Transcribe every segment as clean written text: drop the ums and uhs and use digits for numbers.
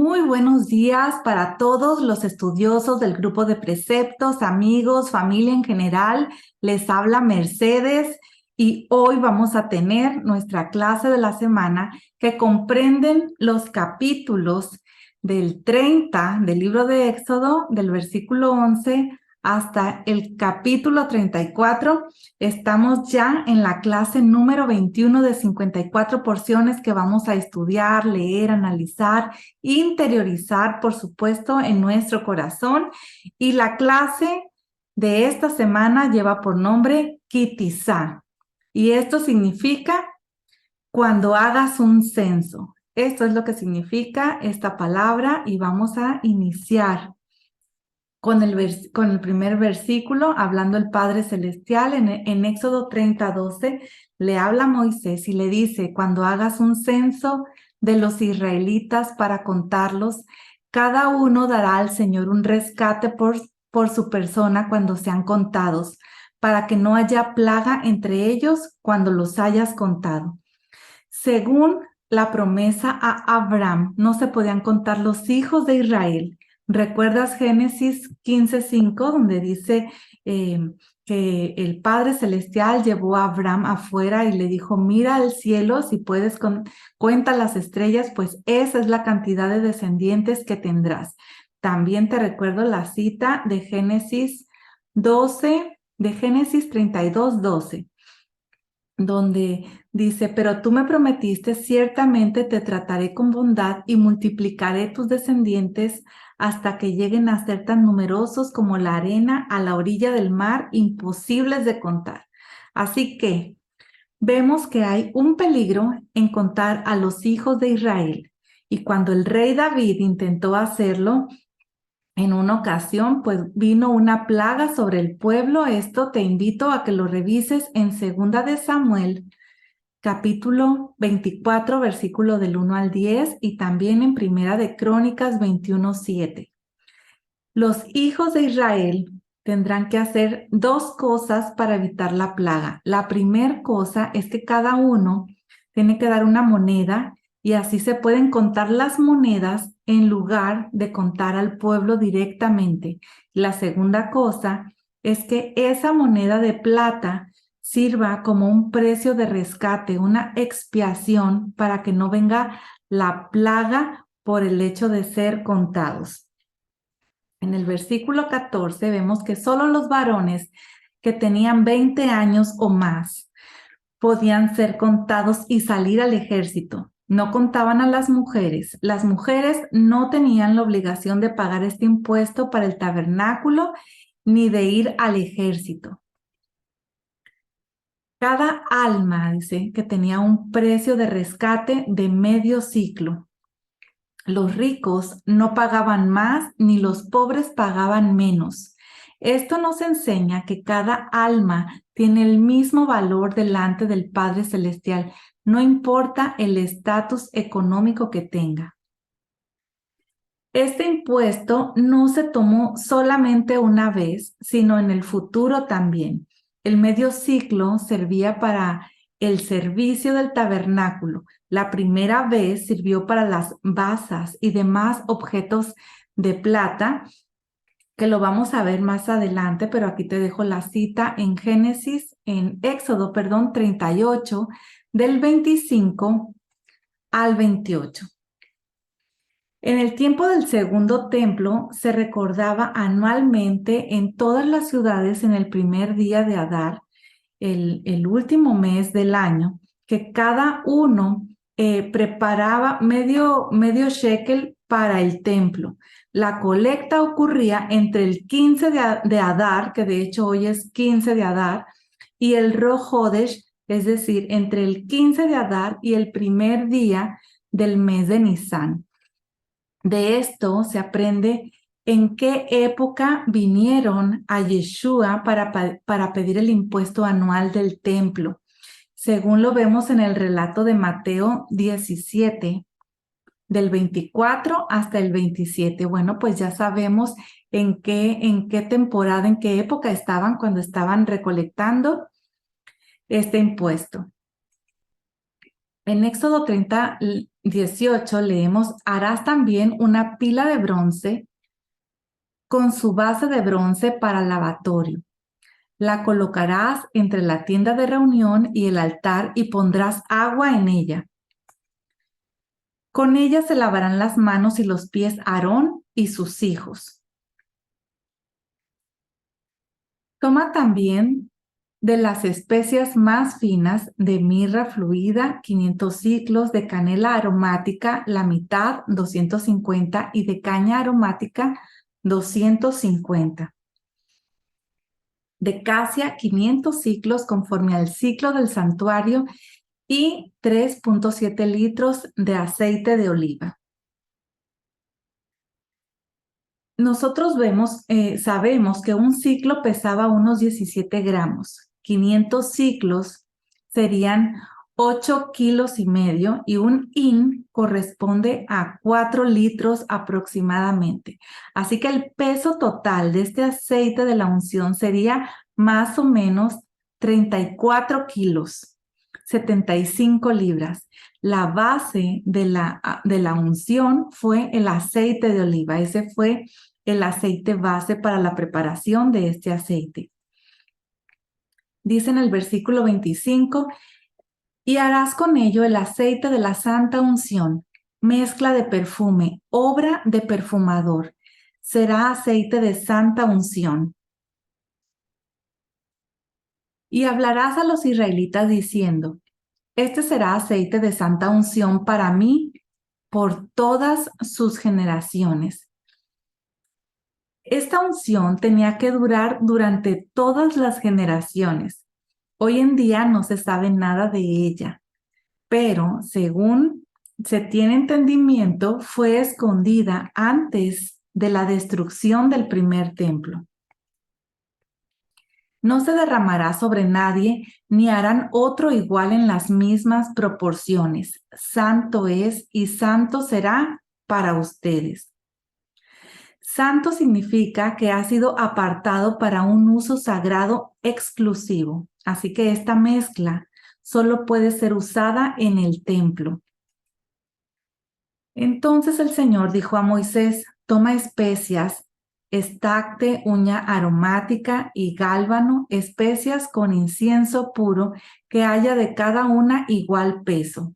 Muy buenos días para todos los estudiosos del grupo de preceptos, amigos, familia en general. Les habla Mercedes y hoy vamos a tener nuestra clase de la semana que comprenden los capítulos del 30 del libro de Éxodo, del versículo 11 hasta el capítulo 34. Estamos ya en la clase número 21 de 54 porciones que vamos a estudiar, leer, analizar, interiorizar, por supuesto, en nuestro corazón. Y la clase de esta semana lleva por nombre Kitizá. Y esto significa cuando hagas un censo. Esto es lo que significa esta palabra y vamos a iniciar con el primer versículo, hablando el Padre Celestial en Éxodo 30:12, le habla a Moisés y le dice, cuando hagas un censo de los israelitas para contarlos, cada uno dará al Señor un rescate por su persona cuando sean contados, para que no haya plaga entre ellos cuando los hayas contado. Según la promesa a Abraham, no se podían contar los hijos de Israel. ¿Recuerdas Génesis 15:5, donde dice que el Padre Celestial llevó a Abraham afuera y le dijo, mira al cielo, si puedes, cuenta las estrellas, pues esa es la cantidad de descendientes que tendrás. También te recuerdo la cita de Génesis 32:12, donde dice, pero tú me prometiste, ciertamente te trataré con bondad y multiplicaré tus descendientes hasta que lleguen a ser tan numerosos como la arena a la orilla del mar, imposibles de contar. Así que vemos que hay un peligro en contar a los hijos de Israel. Y cuando el rey David intentó hacerlo, en una ocasión, pues vino una plaga sobre el pueblo. Esto te invito a que lo revises en 2 de Samuel, capítulo 24, versículo del 1 al 10, y también en Primera de Crónicas 21:7. Los hijos de Israel tendrán que hacer dos cosas para evitar la plaga. La primera cosa es que cada uno tiene que dar una moneda y así se pueden contar las monedas en lugar de contar al pueblo directamente. La segunda cosa es que esa moneda de plata sirva como un precio de rescate, una expiación para que no venga la plaga por el hecho de ser contados. En el versículo 14 vemos que solo los varones que tenían 20 años o más podían ser contados y salir al ejército. No contaban a las mujeres. Las mujeres no tenían la obligación de pagar este impuesto para el tabernáculo ni de ir al ejército. Cada alma, dice, que tenía un precio de rescate de medio ciclo. Los ricos no pagaban más ni los pobres pagaban menos. Esto nos enseña que cada alma tiene el mismo valor delante del Padre Celestial, no importa el estatus económico que tenga. Este impuesto no se tomó solamente una vez, sino en el futuro también. El medio ciclo servía para el servicio del tabernáculo. La primera vez sirvió para las basas y demás objetos de plata, que lo vamos a ver más adelante, pero aquí te dejo la cita en Éxodo, 38, del 25 al 28. En el tiempo del segundo templo se recordaba anualmente en todas las ciudades en el primer día de Adar, el último mes del año, que cada uno preparaba medio shekel para el templo. La colecta ocurría entre el 15 de Adar, que de hecho hoy es 15 de Adar, y el Rosh Hodesh, es decir, entre el 15 de Adar y el primer día del mes de Nisán. De esto se aprende en qué época vinieron a Yeshua para pedir el impuesto anual del templo. Según lo vemos en el relato de Mateo 17, del 24 hasta el 27. Bueno, pues ya sabemos en qué temporada, en qué época estaban cuando estaban recolectando este impuesto. En Éxodo 30, 18 leemos, harás también una pila de bronce con su base de bronce para el lavatorio. La colocarás entre la tienda de reunión y el altar y pondrás agua en ella. Con ella se lavarán las manos y los pies Aarón y sus hijos. Toma también de las especias más finas de mirra fluida, 500 ciclos, de canela aromática, la mitad, 250, y de caña aromática, 250. De casia, 500 ciclos conforme al ciclo del santuario y 3.7 litros de aceite de oliva. Nosotros sabemos que un ciclo pesaba unos 17 gramos. 500 ciclos serían 8 kilos y medio y un hin corresponde a 4 litros aproximadamente. Así que el peso total de este aceite de la unción sería más o menos 34 kilos, 75 libras. La base de la unción fue el aceite de oliva. Ese fue el aceite base para la preparación de este aceite. Dice en el versículo 25, y harás con ello el aceite de la santa unción, mezcla de perfume, obra de perfumador. Será aceite de santa unción. Y hablarás a los israelitas diciendo, este será aceite de santa unción para mí por todas sus generaciones. Esta unción tenía que durar durante todas las generaciones. Hoy en día no se sabe nada de ella, pero según se tiene entendimiento, fue escondida antes de la destrucción del primer templo. No se derramará sobre nadie, ni harán otro igual en las mismas proporciones. Santo es y santo será para ustedes. Santo significa que ha sido apartado para un uso sagrado exclusivo. Así que esta mezcla solo puede ser usada en el templo. Entonces el Señor dijo a Moisés, toma especias, estacte, uña aromática y gálbano, especias con incienso puro, que haya de cada una igual peso.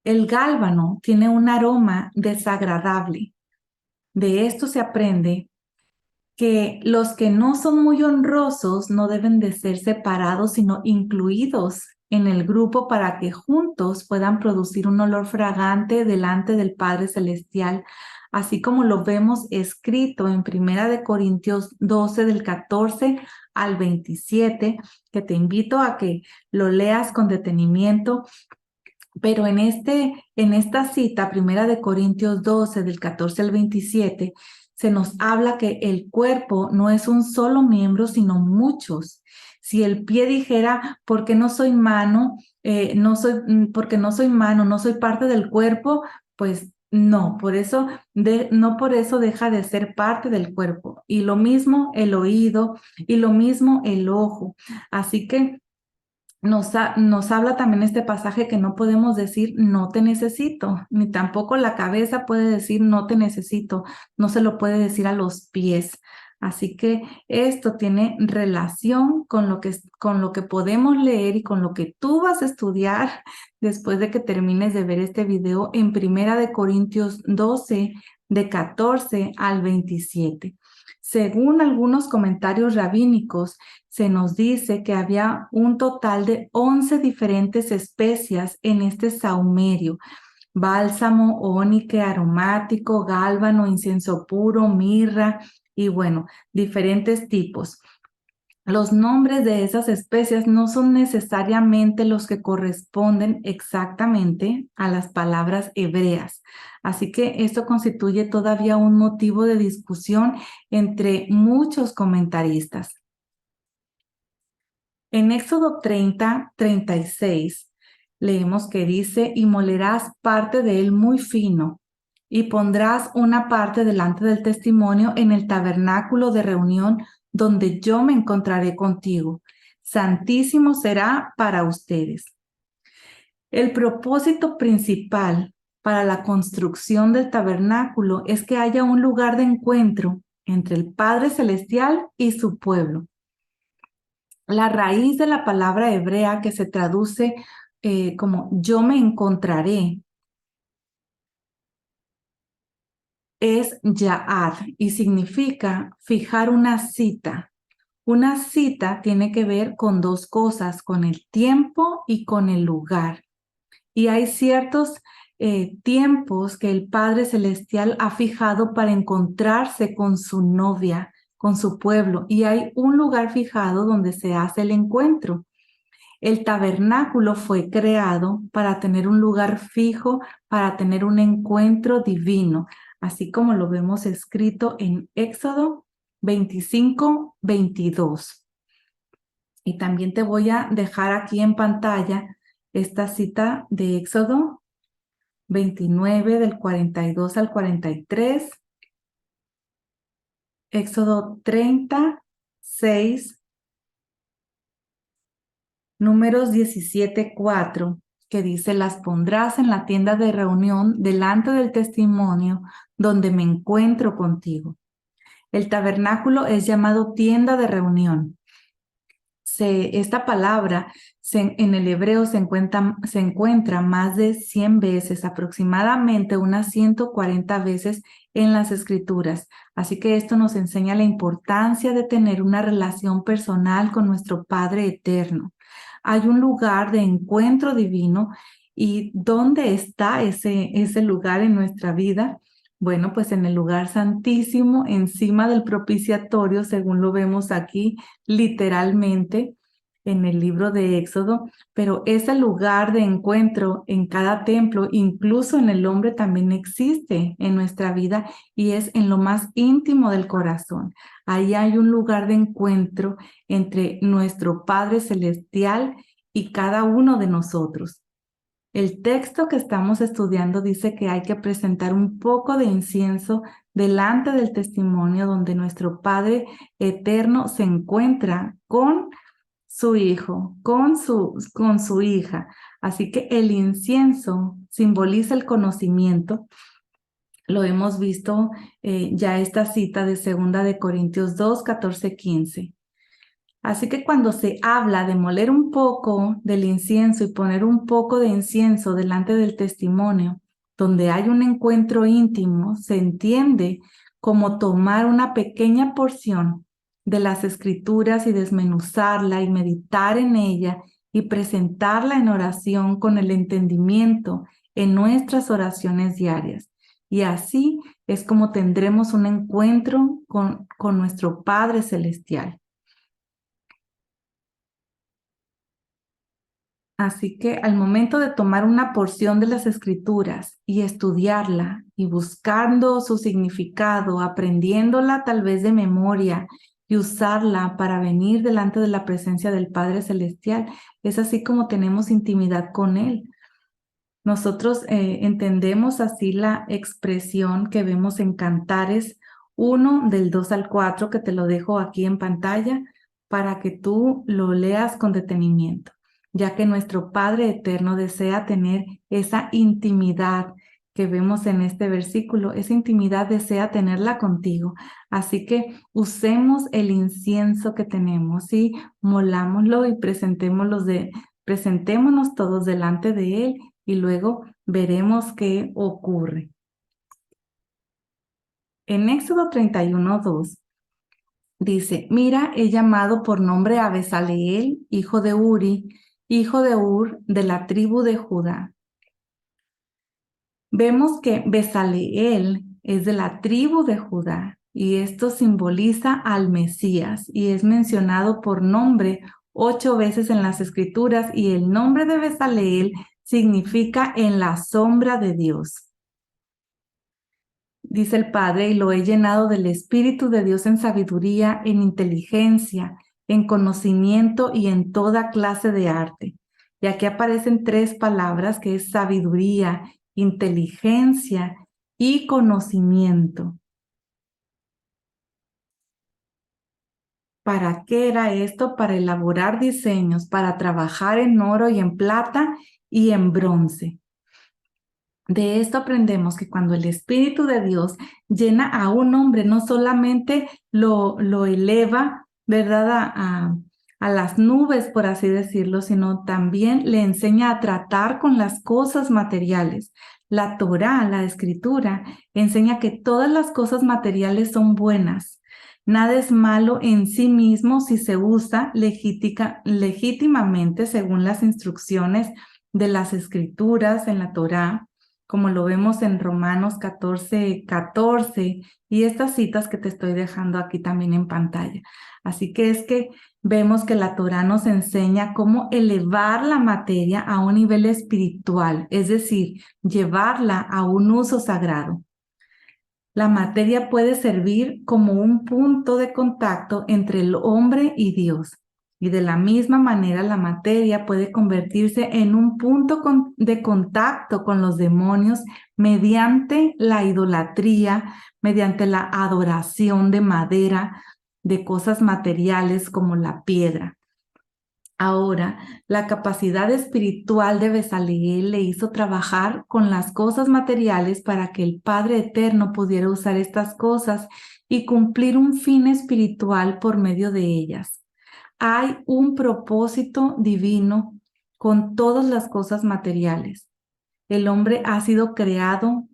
El gálbano tiene un aroma desagradable. De esto se aprende que los que no son muy honrosos no deben de ser separados, sino incluidos en el grupo para que juntos puedan producir un olor fragante delante del Padre Celestial, así como lo vemos escrito en 1 Corintios 12 del 14 al 27, que te invito a que lo leas con detenimiento. Pero en esta cita, 1 Corintios 12 del 14 al 27, se nos habla que el cuerpo no es un solo miembro, sino muchos. Si el pie dijera, porque no soy mano, porque no soy mano, no soy parte del cuerpo, pues no, no por eso deja de ser parte del cuerpo. Y lo mismo el oído, y lo mismo el ojo. Así que nos habla también este pasaje que no podemos decir no te necesito, ni tampoco la cabeza puede decir no te necesito, no se lo puede decir a los pies. Así que esto tiene relación con lo que podemos leer y con lo que tú vas a estudiar después de que termines de ver este video en 1 Corintios 12, de 14 al 27. Según algunos comentarios rabínicos, se nos dice que había un total de 11 diferentes especias en este saumerio: bálsamo, ónice, aromático, gálbano, incienso puro, mirra y bueno, diferentes tipos. Los nombres de esas especias no son necesariamente los que corresponden exactamente a las palabras hebreas. Así que esto constituye todavía un motivo de discusión entre muchos comentaristas. En Éxodo 30, 36, leemos que dice, y molerás parte de él muy fino, y pondrás una parte delante del testimonio en el tabernáculo de reunión donde yo me encontraré contigo. santísimo será para ustedes. El propósito principal para la construcción del tabernáculo es que haya un lugar de encuentro entre el Padre Celestial y su pueblo. La raíz de la palabra hebrea que se traduce como yo me encontraré es ya'ad y significa fijar una cita. Una cita tiene que ver con dos cosas, con el tiempo y con el lugar. Y hay ciertos tiempos que el Padre Celestial ha fijado para encontrarse con su novia, con su pueblo. Y hay un lugar fijado donde se hace el encuentro. El tabernáculo fue creado para tener un lugar fijo, para tener un encuentro divino, así como lo vemos escrito en Éxodo 25:22. Y también te voy a dejar aquí en pantalla esta cita de Éxodo 29 del 42 al 43, Éxodo 36, Números 17:4, que dice, las pondrás en la tienda de reunión delante del testimonio donde me encuentro contigo. El tabernáculo es llamado tienda de reunión. Esta palabra en el hebreo se encuentra más de 100 veces, aproximadamente unas 140 veces en las Escrituras. Así que esto nos enseña la importancia de tener una relación personal con nuestro Padre eterno. Hay un lugar de encuentro divino. ¿Y dónde está ese lugar en nuestra vida? Bueno, pues en el lugar santísimo, encima del propiciatorio, según lo vemos aquí literalmente en el libro de Éxodo, pero ese lugar de encuentro en cada templo, incluso en el hombre, también existe en nuestra vida y es en lo más íntimo del corazón. Ahí hay un lugar de encuentro entre nuestro Padre Celestial y cada uno de nosotros. El texto que estamos estudiando dice que hay que presentar un poco de incienso delante del testimonio donde nuestro Padre eterno se encuentra con su hijo, con su hija. Así que el incienso simboliza el conocimiento. Lo hemos visto ya esta cita de 2 Corintios 2:14-15. Así que cuando se habla de moler un poco del incienso y poner un poco de incienso delante del testimonio, donde hay un encuentro íntimo, se entiende como tomar una pequeña porción de las Escrituras y desmenuzarla y meditar en ella y presentarla en oración con el entendimiento en nuestras oraciones diarias. Y así es como tendremos un encuentro con nuestro Padre Celestial. Así que al momento de tomar una porción de las Escrituras y estudiarla y buscando su significado, aprendiéndola tal vez de memoria y usarla para venir delante de la presencia del Padre Celestial, es así como tenemos intimidad con Él. Nosotros entendemos así la expresión que vemos en Cantares 1 del 2 al 4, que te lo dejo aquí en pantalla para que tú lo leas con detenimiento, ya que nuestro Padre eterno desea tener esa intimidad que vemos en este versículo. Esa intimidad desea tenerla contigo. Así que usemos el incienso que tenemos y molámoslo y presentémonos todos delante de Él y luego veremos qué ocurre. En Éxodo 31:2 dice, mira, he llamado por nombre a Besaleel, hijo de Uri, hijo de Ur, de la tribu de Judá. Vemos que Besaleel es de la tribu de Judá y esto simboliza al Mesías y es mencionado por nombre 8 veces en las Escrituras y el nombre de Besaleel significa en la sombra de Dios. Dice el Padre, y lo he llenado del Espíritu de Dios en sabiduría, en inteligencia, en conocimiento y en toda clase de arte. Y aquí aparecen 3 palabras que es sabiduría, inteligencia y conocimiento. ¿Para qué era esto? Para elaborar diseños, para trabajar en oro y en plata y en bronce. De esto aprendemos que cuando el Espíritu de Dios llena a un hombre, no solamente lo eleva, ¿verdad? A las nubes, por así decirlo, sino también le enseña a tratar con las cosas materiales. La Torá, la Escritura, enseña que todas las cosas materiales son buenas. Nada es malo en sí mismo si se usa legítimamente según las instrucciones de las Escrituras en la Torá, como lo vemos en Romanos 14:14 y estas citas que te estoy dejando aquí también en pantalla. Así que es que vemos que la Torá nos enseña cómo elevar la materia a un nivel espiritual, es decir, llevarla a un uso sagrado. La materia puede servir como un punto de contacto entre el hombre y Dios. Y de la misma manera la materia puede convertirse en un punto de contacto con los demonios mediante la idolatría, mediante la adoración de madera, de cosas materiales como la piedra. Ahora, la capacidad espiritual de Bezaleel le hizo trabajar con las cosas materiales para que el Padre Eterno pudiera usar estas cosas y cumplir un fin espiritual por medio de ellas. Hay un propósito divino con todas las cosas materiales. El hombre ha sido creado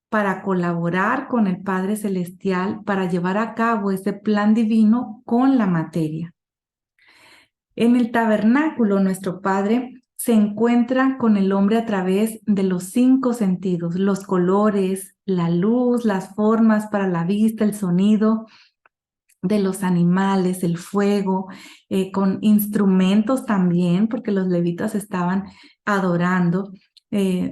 para colaborar con el Padre Celestial para llevar a cabo ese plan divino con la materia. En el tabernáculo, nuestro Padre se encuentra con el hombre a través de los 5 sentidos, los colores, la luz, las formas para la vista, el sonido de los animales, el fuego, con instrumentos también, porque los levitas estaban adorando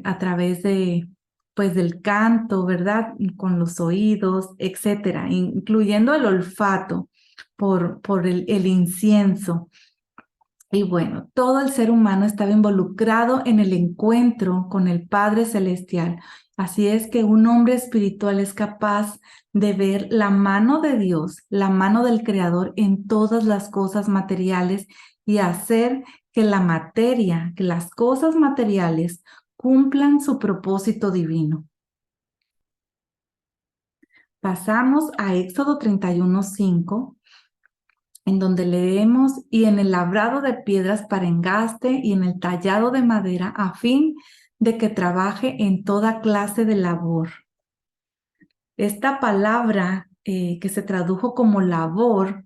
a través de, pues, del canto, ¿verdad? Con los oídos, etcétera, incluyendo el olfato por el incienso. Y bueno, todo el ser humano estaba involucrado en el encuentro con el Padre Celestial. Así es que un hombre espiritual es capaz de ver la mano de Dios, la mano del Creador en todas las cosas materiales y hacer que la materia, que las cosas materiales cumplan su propósito divino. Pasamos a Éxodo 31:5. En donde leemos, y en el labrado de piedras para engaste y en el tallado de madera, a fin de que trabaje en toda clase de labor. Esta palabra que se tradujo como labor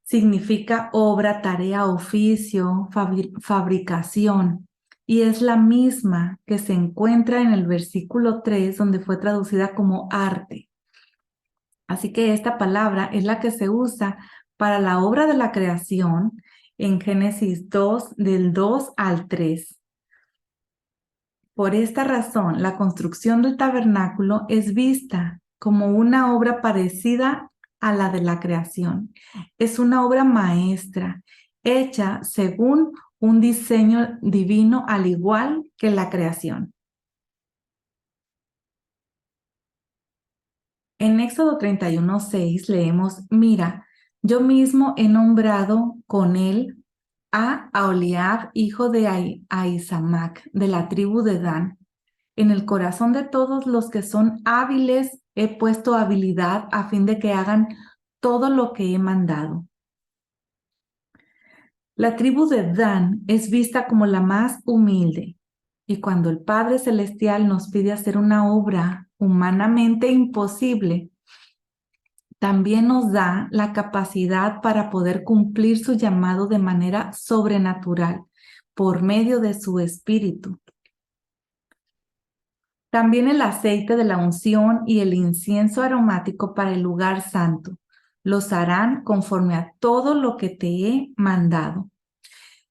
significa obra, tarea, oficio, fabricación, y es la misma que se encuentra en el versículo 3, donde fue traducida como arte. Así que esta palabra es la que se usa para la obra de la creación en Génesis 2, del 2 al 3. Por esta razón, la construcción del tabernáculo es vista como una obra parecida a la de la creación. Es una obra maestra, hecha según un diseño divino, al igual que la creación. En Éxodo 31:6 leemos, mira, yo mismo he nombrado con él a Aholiab, hijo de Ahisamac, de la tribu de Dan. En el corazón de todos los que son hábiles he puesto habilidad a fin de que hagan todo lo que he mandado. La tribu de Dan es vista como la más humilde, y cuando el Padre Celestial nos pide hacer una obra humanamente imposible, también nos da la capacidad para poder cumplir su llamado de manera sobrenatural por medio de su Espíritu. También el aceite de la unción y el incienso aromático para el lugar santo los harán conforme a todo lo que te he mandado.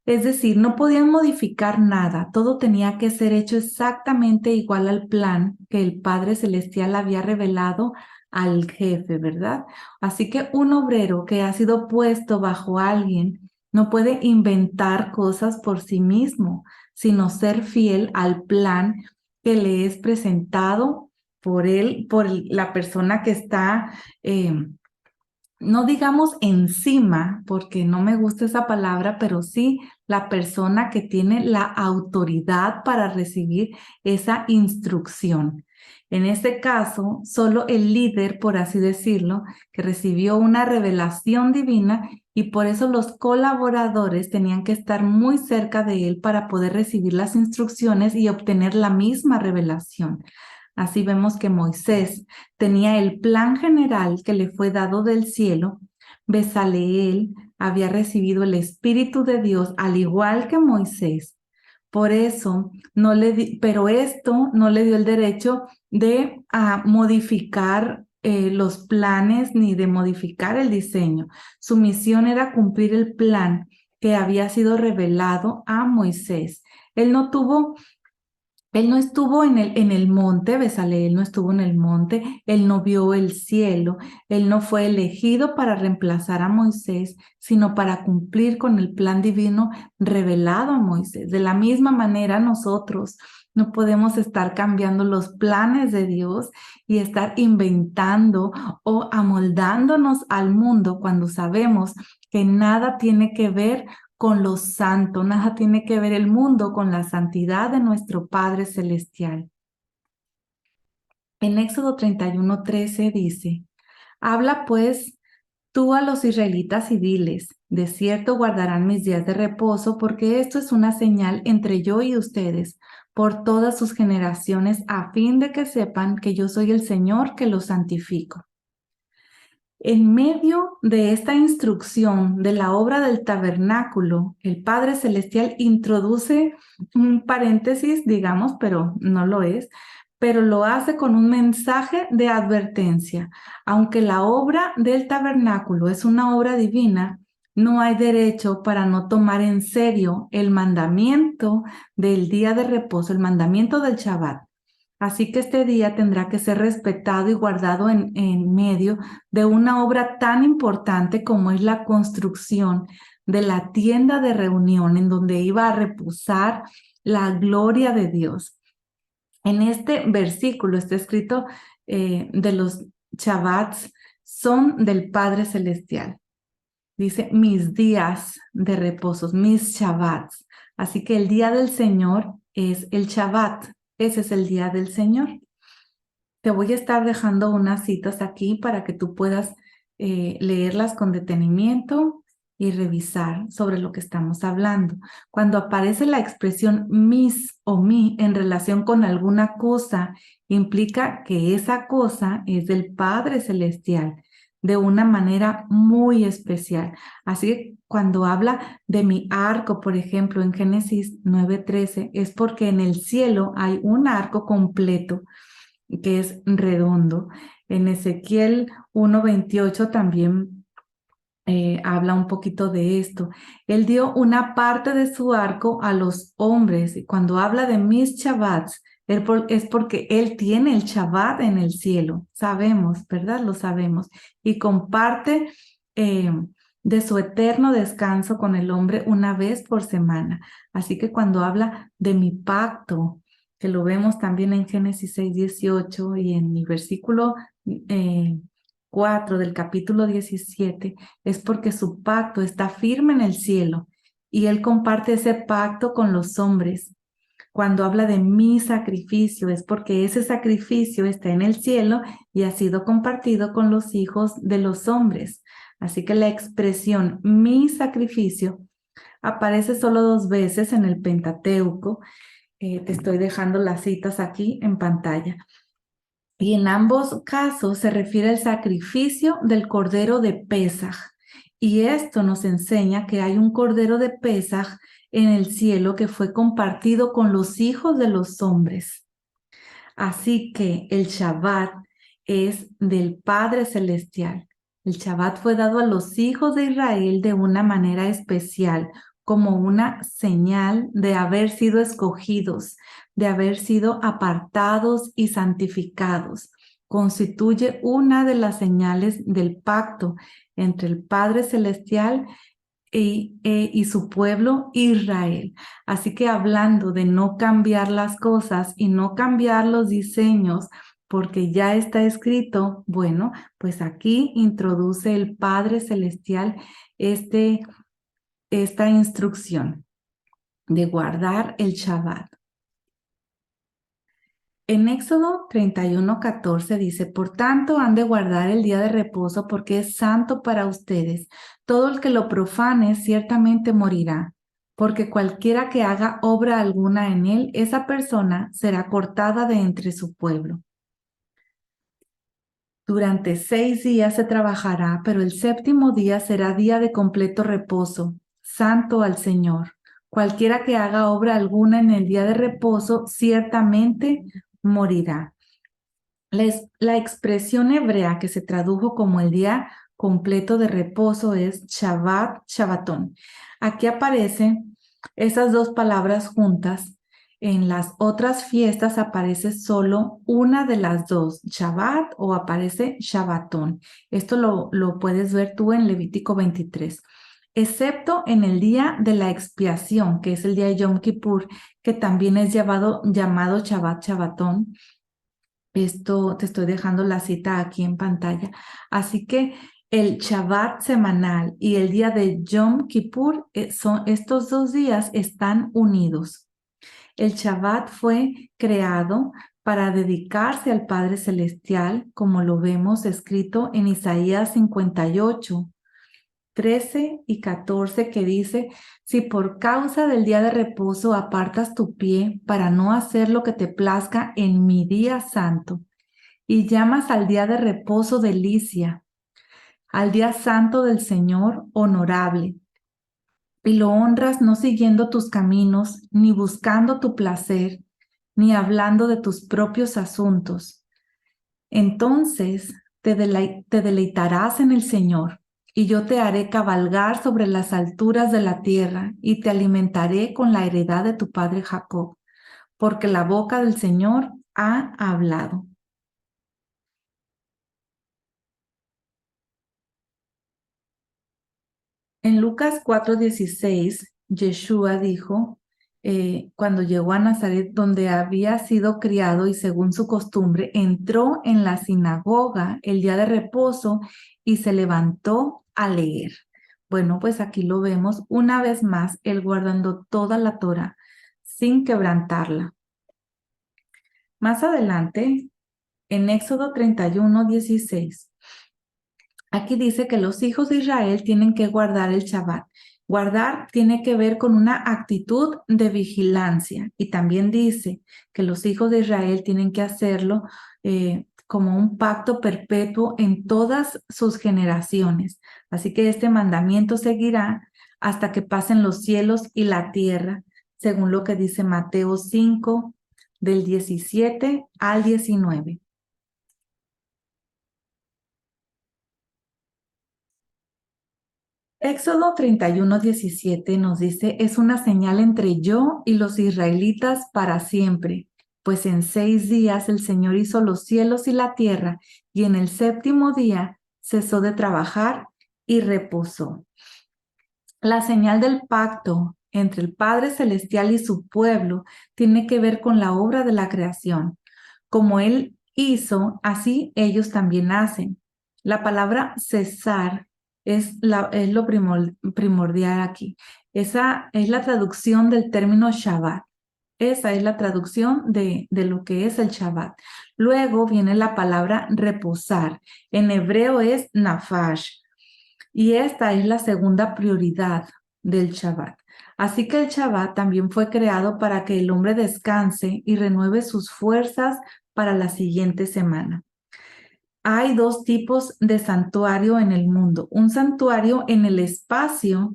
Es decir, no podían modificar nada, todo tenía que ser hecho exactamente igual al plan que el Padre Celestial había revelado al jefe, ¿verdad? Así que un obrero que ha sido puesto bajo alguien no puede inventar cosas por sí mismo, sino ser fiel al plan que le es presentado por él, por la persona que está no digamos encima, porque no me gusta esa palabra, pero sí la persona que tiene la autoridad para recibir esa instrucción. En este caso, solo el líder, por así decirlo, que recibió una revelación divina y por eso los colaboradores tenían que estar muy cerca de él para poder recibir las instrucciones y obtener la misma revelación. Así vemos que Moisés tenía el plan general que le fue dado del cielo. Bezaleel había recibido el Espíritu de Dios al igual que Moisés. Por eso, pero esto no le dio el derecho de modificar los planes ni de modificar el diseño. Su misión era cumplir el plan que había sido revelado a Moisés. Él no estuvo en el monte, Bezaleel no estuvo en el monte, él no vio el cielo, él no fue elegido para reemplazar a Moisés, sino para cumplir con el plan divino revelado a Moisés. De la misma manera, nosotros no podemos estar cambiando los planes de Dios y estar inventando o amoldándonos al mundo cuando sabemos que nada tiene que ver con lo santo, nada tiene que ver el mundo con la santidad de nuestro Padre Celestial. En Éxodo 31:13 dice, habla pues tú a los israelitas y diles, de cierto guardarán mis días de reposo, porque esto es una señal entre yo y ustedes, por todas sus generaciones, a fin de que sepan que yo soy el Señor que los santifico. En medio de esta instrucción de la obra del tabernáculo, el Padre Celestial introduce un paréntesis, digamos, pero no lo es, pero lo hace con un mensaje de advertencia. Aunque la obra del tabernáculo es una obra divina, no hay derecho para no tomar en serio el mandamiento del día de reposo, el mandamiento del Shabbat. Así que este día tendrá que ser respetado y guardado en medio de una obra tan importante como es la construcción de la tienda de reunión en donde iba a reposar la gloria de Dios. En este versículo está escrito de los Shabbats son del Padre Celestial. Dice mis días de reposos, mis Shabbats. Así que el día del Señor es el Shabbat. Ese es el día del Señor. Te voy a estar dejando unas citas aquí para que tú puedas leerlas con detenimiento y revisar sobre lo que estamos hablando. Cuando aparece la expresión mis o mi en relación con alguna cosa, implica que esa cosa es del Padre Celestial de una manera muy especial. Así que cuando habla de mi arco, por ejemplo, en Génesis 9:13, es porque en el cielo hay un arco completo que es redondo. En Ezequiel 1:28 también habla un poquito de esto. Él dio una parte de su arco a los hombres. Y cuando habla de mis Shabbats, es porque Él tiene el Shabbat en el cielo. Sabemos, ¿verdad? Lo sabemos. Y comparte de su eterno descanso con el hombre una vez por semana. Así que cuando habla de mi pacto, que lo vemos también en Génesis 6:18 y en mi versículo 4 del capítulo 17, es porque su pacto está firme en el cielo y Él comparte ese pacto con los hombres. Cuando habla de mi sacrificio, es porque ese sacrificio está en el cielo y ha sido compartido con los hijos de los hombres. Así que la expresión mi sacrificio aparece solo 2 veces en el Pentateuco. Te estoy dejando las citas aquí en pantalla. Y en ambos casos se refiere al sacrificio del cordero de Pesaj. Y esto nos enseña que hay un cordero de Pesaj en el cielo que fue compartido con los hijos de los hombres. Así que el Shabbat es del Padre Celestial. El Shabbat fue dado a los hijos de Israel de una manera especial, como una señal de haber sido escogidos, de haber sido apartados y santificados. Constituye una de las señales del pacto entre el Padre Celestial y su pueblo Israel. Así que hablando de no cambiar las cosas y no cambiar los diseños porque ya está escrito. Bueno, pues aquí introduce el Padre Celestial esta instrucción de guardar el Shabbat. En Éxodo 31:14 dice, por tanto han de guardar el día de reposo porque es santo para ustedes. Todo el que lo profane ciertamente morirá, porque cualquiera que haga obra alguna en él, esa persona será cortada de entre su pueblo. Durante 6 días se trabajará, pero el séptimo día será día de completo reposo, santo al Señor. Cualquiera que haga obra alguna en el día de reposo ciertamente morirá. La expresión hebrea que se tradujo como el día completo de reposo es Shabbat, Shabbatón. Aquí aparecen esas dos palabras juntas. En las otras fiestas aparece solo una de las dos, Shabbat o aparece Shabbatón. Esto lo puedes ver tú en Levítico 23. Excepto en el día de la expiación, que es el día de Yom Kippur, que también es llamado Shabbat, Shabbatón. Esto te estoy dejando la cita aquí en pantalla. Así que el Shabbat semanal y el día de Yom Kippur, estos 2 días están unidos. El Shabbat fue creado para dedicarse al Padre Celestial, como lo vemos escrito en Isaías 58, 13 y 14, que dice, si por causa del día de reposo apartas tu pie para no hacer lo que te plazca en mi día santo, y llamas al día de reposo delicia, al día santo del Señor honorable, y lo honras no siguiendo tus caminos, ni buscando tu placer, ni hablando de tus propios asuntos. Entonces te deleitarás en el Señor, y yo te haré cabalgar sobre las alturas de la tierra, y te alimentaré con la heredad de tu padre Jacob, porque la boca del Señor ha hablado. En Lucas 4:16, Yeshua dijo, cuando llegó a Nazaret, donde había sido criado y según su costumbre, entró en la sinagoga el día de reposo y se levantó a leer. Bueno, pues aquí lo vemos una vez más, él guardando toda la Torá sin quebrantarla. Más adelante, en Éxodo 31:16, aquí dice que los hijos de Israel tienen que guardar el Shabbat. Guardar tiene que ver con una actitud de vigilancia, y también dice que los hijos de Israel tienen que hacerlo como un pacto perpetuo en todas sus generaciones. Así que este mandamiento seguirá hasta que pasen los cielos y la tierra, según lo que dice Mateo 5, del 17 al 19. Éxodo 31:17 nos dice, es una señal entre yo y los israelitas para siempre, pues en 6 días el Señor hizo los cielos y la tierra, y en el séptimo día cesó de trabajar y reposó. La señal del pacto entre el Padre Celestial y su pueblo tiene que ver con la obra de la creación. Como Él hizo, así ellos también hacen. La palabra cesar es lo primordial aquí. Esa es la traducción del término Shabbat. Esa es la traducción de lo que es el Shabbat. Luego viene la palabra reposar. En hebreo es nafash. Y esta es la segunda prioridad del Shabbat. Así que el Shabbat también fue creado para que el hombre descanse y renueve sus fuerzas para la siguiente semana. Hay 2 tipos de santuario en el mundo. Un santuario en el espacio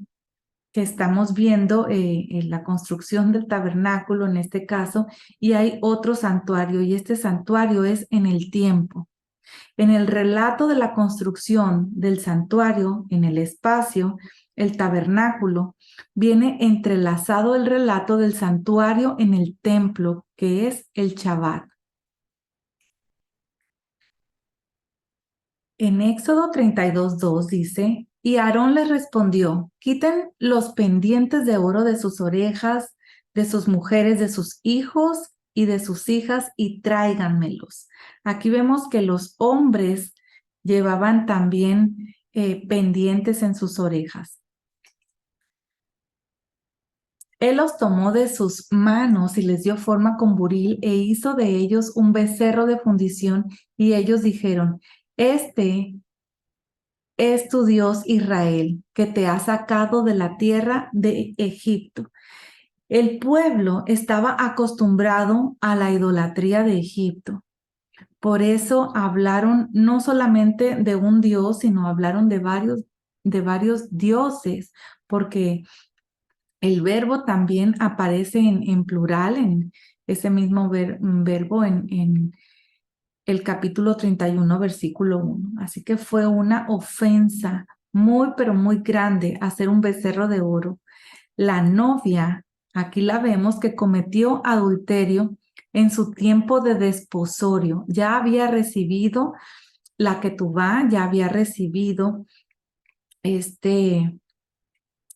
que estamos viendo en la construcción del tabernáculo en este caso, y hay otro santuario, y este santuario es en el tiempo. En el relato de la construcción del santuario en el espacio, el tabernáculo, viene entrelazado el relato del santuario en el templo, que es el Shabbat. En Éxodo 32:2 dice, y Aarón les respondió, quiten los pendientes de oro de sus orejas, de sus mujeres, de sus hijos y de sus hijas y tráiganmelos. Aquí vemos que los hombres llevaban también pendientes en sus orejas. Él los tomó de sus manos y les dio forma con buril e hizo de ellos un becerro de fundición, y ellos dijeron: Este es tu Dios Israel, que te ha sacado de la tierra de Egipto. El pueblo estaba acostumbrado a la idolatría de Egipto. Por eso hablaron no solamente de un Dios, sino hablaron de varios dioses, porque el verbo también aparece en plural, en ese mismo verbo en el capítulo 31, versículo 1. Así que fue una ofensa muy, pero muy grande hacer un becerro de oro. La novia, aquí la vemos que cometió adulterio en su tiempo de desposorio. Ya había recibido la ketubá, ya había recibido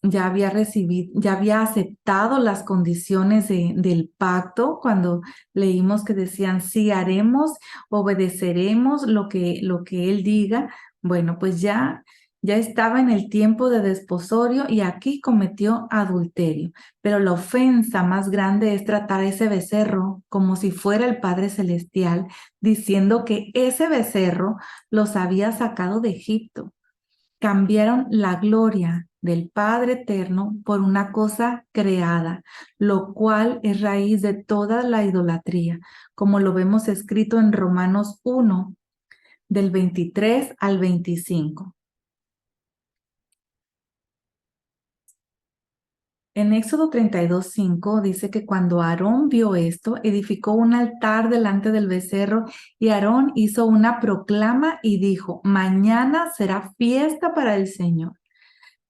ya había aceptado las condiciones del pacto cuando leímos que decían: sí, haremos, obedeceremos lo que él diga. Bueno, pues ya estaba en el tiempo de desposorio y aquí cometió adulterio. Pero la ofensa más grande es tratar a ese becerro como si fuera el Padre Celestial, diciendo que ese becerro los había sacado de Egipto. Cambiaron la gloria del Padre Eterno por una cosa creada, lo cual es raíz de toda la idolatría, como lo vemos escrito en Romanos 1, del 23 al 25. En Éxodo 32:5 dice que cuando Aarón vio esto, edificó un altar delante del becerro, y Aarón hizo una proclama y dijo: mañana será fiesta para el Señor.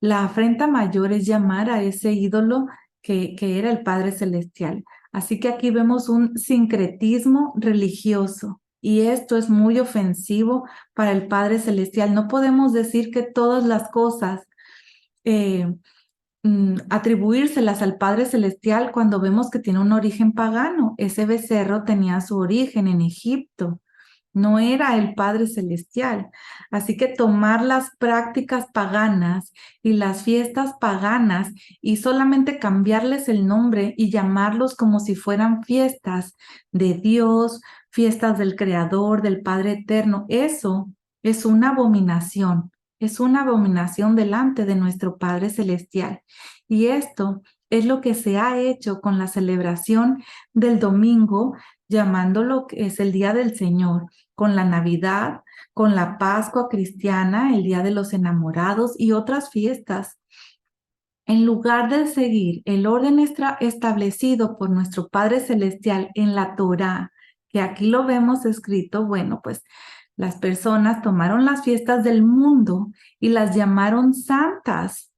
La afrenta mayor es llamar a ese ídolo que era el Padre Celestial. Así que aquí vemos un sincretismo religioso, y esto es muy ofensivo para el Padre Celestial. No podemos decir que todas las cosas atribuírselas al Padre Celestial cuando vemos que tiene un origen pagano. Ese becerro tenía su origen en Egipto. No era el Padre Celestial. Así que tomar las prácticas paganas y las fiestas paganas y solamente cambiarles el nombre y llamarlos como si fueran fiestas de Dios, fiestas del Creador, del Padre Eterno, eso es una abominación. Es una abominación delante de nuestro Padre Celestial. Y esto es lo que se ha hecho con la celebración del domingo, llamándolo que es el Día del Señor, con la Navidad, con la Pascua cristiana, el Día de los Enamorados y otras fiestas. En lugar de seguir el orden establecido por nuestro Padre Celestial en la Torá, que aquí lo vemos escrito, bueno, pues las personas tomaron las fiestas del mundo y las llamaron santas.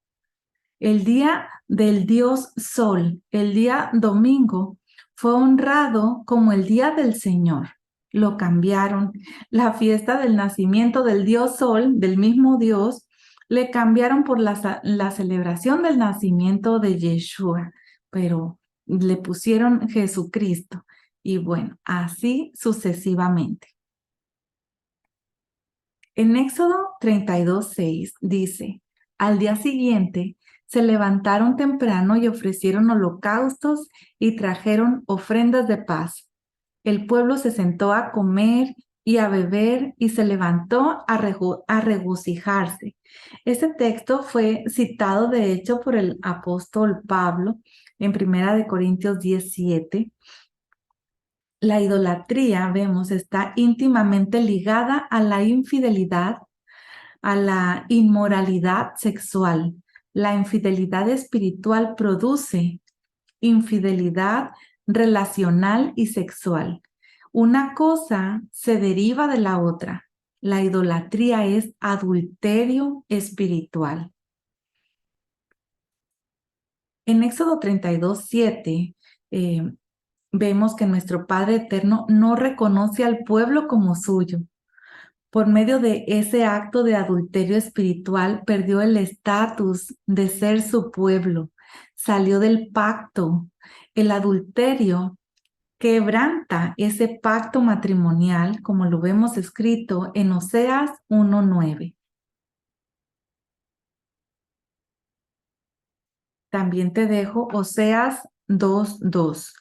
El día del Dios Sol, el día domingo, fue honrado como el día del Señor. Lo cambiaron. La fiesta del nacimiento del Dios Sol, del mismo Dios, le cambiaron por la celebración del nacimiento de Yeshua, pero le pusieron Jesucristo. Y bueno, así sucesivamente. En Éxodo 32:6 dice: al día siguiente se levantaron temprano y ofrecieron holocaustos y trajeron ofrendas de paz. El pueblo se sentó a comer y a beber y se levantó a regocijarse. Este texto fue citado de hecho por el apóstol Pablo en 1 Corintios 17. La idolatría, vemos, está íntimamente ligada a la infidelidad, a la inmoralidad sexual. La infidelidad espiritual produce infidelidad relacional y sexual. Una cosa se deriva de la otra. La idolatría es adulterio espiritual. En Éxodo 32:7 vemos que nuestro Padre Eterno no reconoce al pueblo como suyo. Por medio de ese acto de adulterio espiritual, perdió el estatus de ser su pueblo, salió del pacto. El adulterio quebranta ese pacto matrimonial, como lo vemos escrito en Oseas 1:9. También te dejo Oseas 2:2.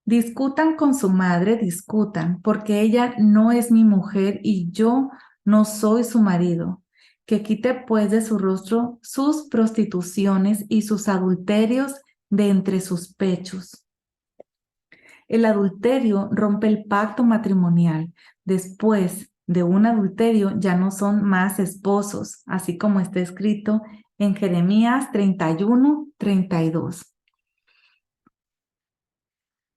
Discutan con su madre, discutan, porque ella no es mi mujer y yo no soy su marido. Que quite pues de su rostro sus prostituciones y sus adulterios de entre sus pechos. El adulterio rompe el pacto matrimonial. Después de un adulterio ya no son más esposos, así como está escrito en Jeremías 31:32.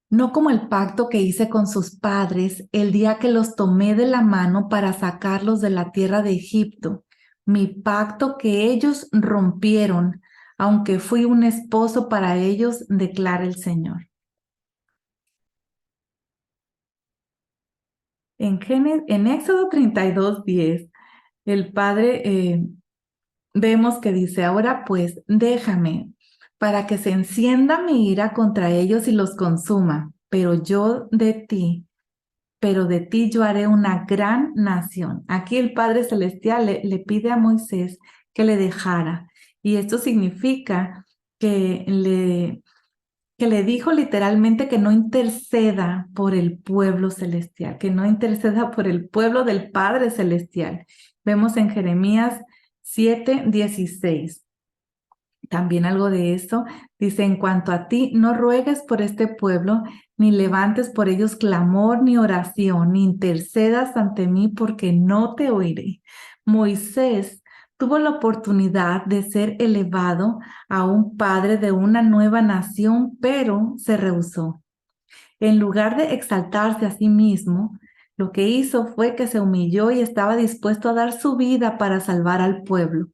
No como el pacto que hice con sus padres el día que los tomé de la mano para sacarlos de la tierra de Egipto, mi pacto que ellos rompieron, aunque fui un esposo para ellos, declara el Señor. En Éxodo 32:10, el Padre vemos que dice, ahora pues déjame para que se encienda mi ira contra ellos y los consuma, pero de ti yo haré una gran nación. Aquí el Padre Celestial le pide a Moisés que le dejara, y esto significa que le dijo literalmente que no interceda por el pueblo celestial, que no interceda por el pueblo del Padre Celestial. Vemos en Jeremías 7:16. También algo de esto dice, en cuanto a ti, no ruegues por este pueblo, ni levantes por ellos clamor ni oración, ni intercedas ante mí porque no te oiré. Moisés tuvo la oportunidad de ser elevado a un padre de una nueva nación, pero se rehusó. En lugar de exaltarse a sí mismo, lo que hizo fue que se humilló y estaba dispuesto a dar su vida para salvar al pueblo.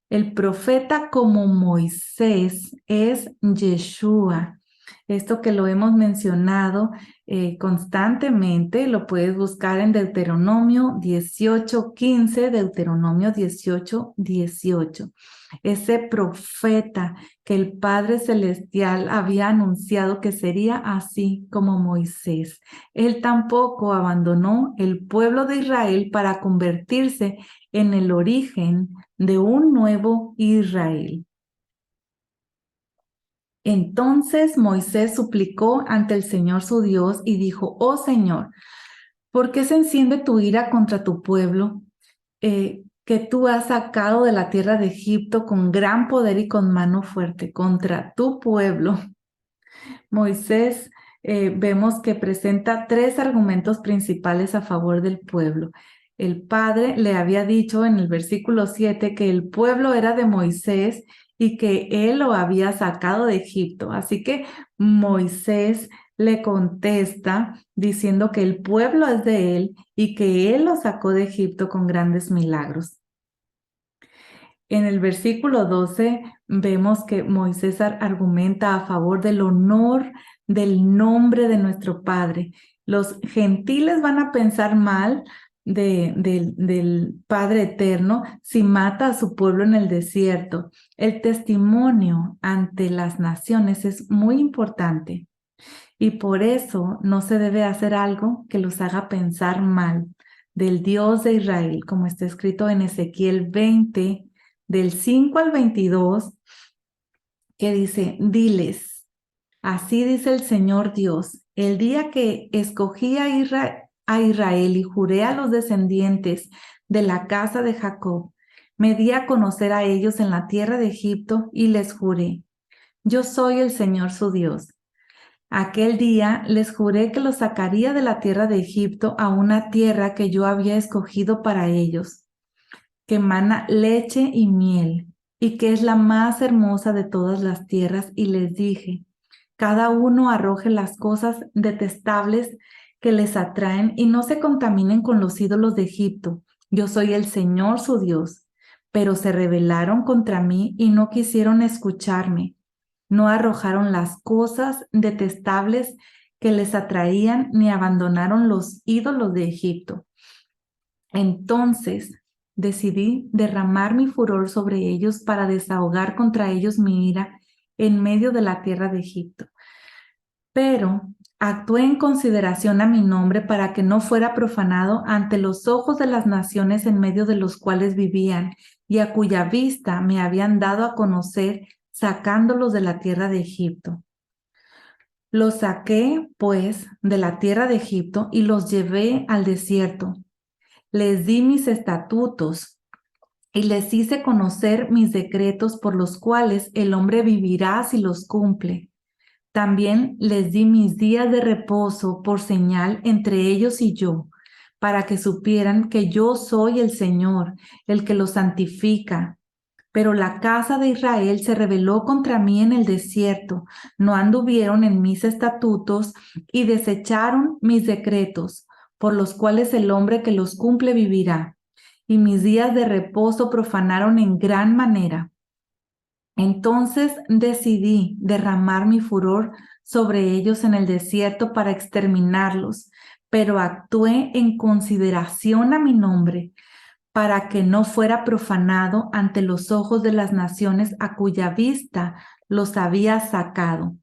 El profeta como Moisés es Yeshua. Esto que lo hemos mencionado constantemente, lo puedes buscar en Deuteronomio 18:15, Deuteronomio 18:18. Ese profeta que el Padre Celestial había anunciado que sería así como Moisés. Él tampoco abandonó el pueblo de Israel para convertirse en el origen de un nuevo Israel. Entonces Moisés suplicó ante el Señor su Dios y dijo, oh Señor, ¿por qué se enciende tu ira contra tu pueblo, que tú has sacado de la tierra de Egipto con gran poder y con mano fuerte contra tu pueblo? Moisés vemos que presenta tres argumentos principales a favor del pueblo. El padre le había dicho en el versículo 7 que el pueblo era de Moisés y que él lo había sacado de Egipto. Así que Moisés le contesta diciendo que el pueblo es de él y que él lo sacó de Egipto con grandes milagros. En el versículo 12 vemos que Moisés argumenta a favor del honor del nombre de nuestro Padre. Los gentiles van a pensar mal del Padre eterno si mata a su pueblo en el desierto. El testimonio ante las naciones es muy importante y por eso no se debe hacer algo que los haga pensar mal del Dios de Israel, como está escrito en Ezequiel 20, del 5 al 22, que dice, diles, así dice el Señor Dios, el día que escogí a Israel y juré a los descendientes de la casa de Jacob, me di a conocer a ellos en la tierra de Egipto y les juré, yo soy el Señor su Dios. Aquel día les juré que los sacaría de la tierra de Egipto a una tierra que yo había escogido para ellos, que emana leche y miel, y que es la más hermosa de todas las tierras, y les dije, cada uno arroje las cosas detestables que les atraen y no se contaminen con los ídolos de Egipto. Yo soy el Señor su Dios. Pero se rebelaron contra mí y no quisieron escucharme. No arrojaron las cosas detestables que les atraían ni abandonaron los ídolos de Egipto. Entonces decidí derramar mi furor sobre ellos para desahogar contra ellos mi ira en medio de la tierra de Egipto. Pero Actué en consideración a mi nombre para que no fuera profanado ante los ojos de las naciones en medio de los cuales vivían y a cuya vista me habían dado a conocer sacándolos de la tierra de Egipto. Los saqué, pues, de la tierra de Egipto y los llevé al desierto. Les di mis estatutos y les hice conocer mis decretos por los cuales el hombre vivirá si los cumple. También les di mis días de reposo por señal entre ellos y yo, para que supieran que yo soy el Señor, el que los santifica. Pero la casa de Israel se rebeló contra mí en el desierto, no anduvieron en mis estatutos y desecharon mis decretos, por los cuales el hombre que los cumple vivirá. Y mis días de reposo profanaron en gran manera. Entonces decidí derramar mi furor sobre ellos en el desierto para exterminarlos, pero actué en consideración a mi nombre, para que no fuera profanado ante los ojos de las naciones a cuya vista los había sacado.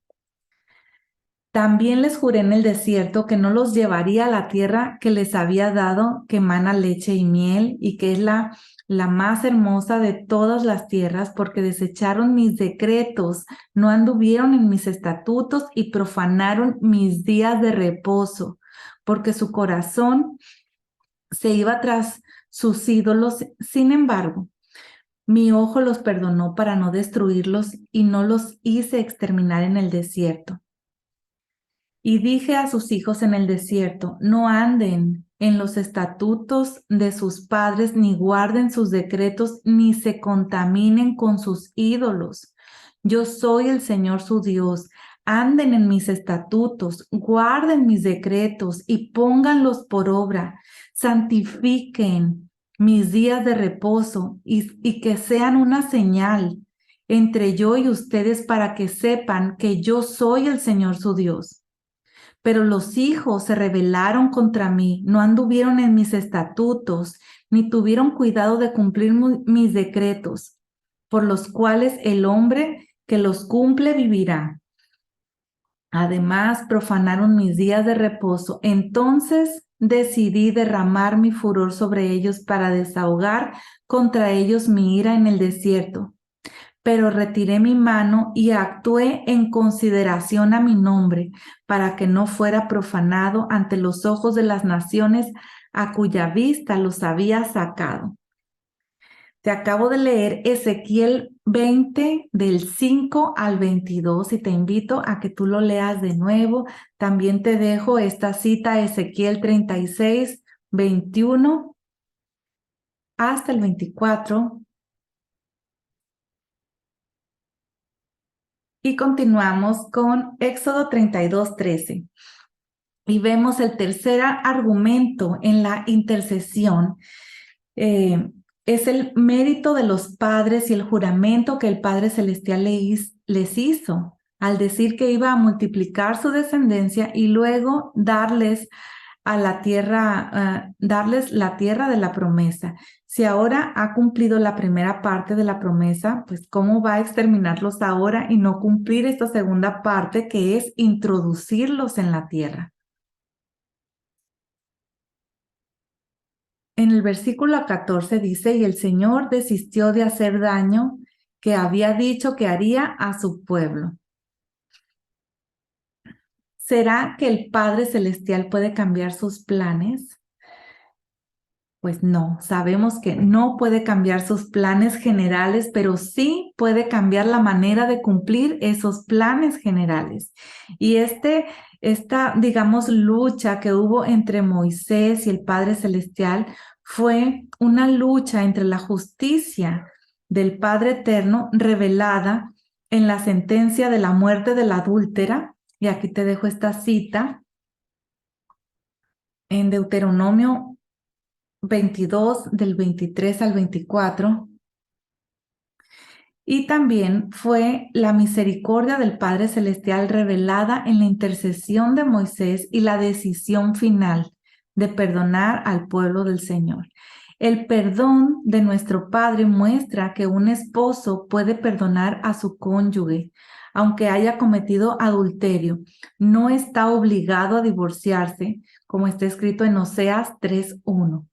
También les juré en el desierto que no los llevaría a la tierra que les había dado, que mana leche y miel, y que es la más hermosa de todas las tierras, porque desecharon mis decretos, no anduvieron en mis estatutos y profanaron mis días de reposo, porque su corazón se iba tras sus ídolos. Sin embargo, mi ojo los perdonó para no destruirlos y no los hice exterminar en el desierto. Y dije a sus hijos en el desierto, no anden en los estatutos de sus padres, ni guarden sus decretos, ni se contaminen con sus ídolos. Yo soy el Señor su Dios. Anden en mis estatutos, guarden mis decretos y pónganlos por obra. Santifiquen mis días de reposo y que sean una señal entre yo y ustedes para que sepan que yo soy el Señor su Dios. Pero los hijos se rebelaron contra mí, no anduvieron en mis estatutos, ni tuvieron cuidado de cumplir mis decretos, por los cuales el hombre que los cumple vivirá. Además, profanaron mis días de reposo. Entonces decidí derramar mi furor sobre ellos para desahogar contra ellos mi ira en el desierto. Pero retiré mi mano y actué en consideración a mi nombre, para que no fuera profanado ante los ojos de las naciones a cuya vista los había sacado. Te acabo de leer Ezequiel 20 del 5 al 22 y te invito a que tú lo leas de nuevo. También te dejo esta cita, Ezequiel 36, 21 hasta el 24. Y continuamos con Éxodo 32, 13. Y vemos el tercer argumento en la intercesión. Es el mérito de los padres y el juramento que el Padre Celestial les hizo al decir que iba a multiplicar su descendencia y luego darles a la tierra, darles la tierra de la promesa. Si ahora ha cumplido la primera parte de la promesa, pues ¿cómo va a exterminarlos ahora y no cumplir esta segunda parte que es introducirlos en la tierra? En el versículo 14 dice, y el Señor desistió de hacer daño que había dicho que haría a su pueblo. ¿Será que el Padre Celestial puede cambiar sus planes? Pues no, sabemos que no puede cambiar sus planes generales, pero sí puede cambiar la manera de cumplir esos planes generales. Y esta, digamos, lucha que hubo entre Moisés y el Padre Celestial fue una lucha entre la justicia del Padre Eterno revelada en la sentencia de la muerte de la adúltera. Y aquí te dejo esta cita en Deuteronomio 22, del 23 al 24. Y también fue la misericordia del Padre Celestial revelada en la intercesión de Moisés y la decisión final de perdonar al pueblo del Señor. El perdón de nuestro Padre muestra que un esposo puede perdonar a su cónyuge, aunque haya cometido adulterio. No está obligado a divorciarse, como está escrito en Oseas 3:1.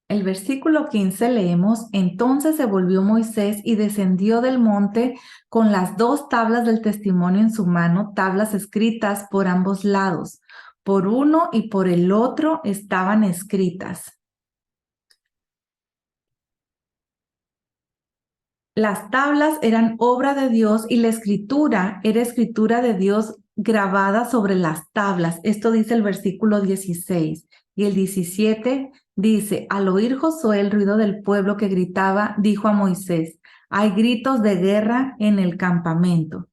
El versículo 15 leemos: Entonces se volvió Moisés y descendió del monte con las 2 tablas del testimonio en su mano, tablas escritas por ambos lados. Por uno y por el otro estaban escritas. Las tablas eran obra de Dios y la escritura era escritura de Dios grabada sobre las tablas. Esto dice el versículo 16. Y el 17 dice: Al oír Josué el ruido del pueblo que gritaba, dijo a Moisés: Hay gritos de guerra en el campamento.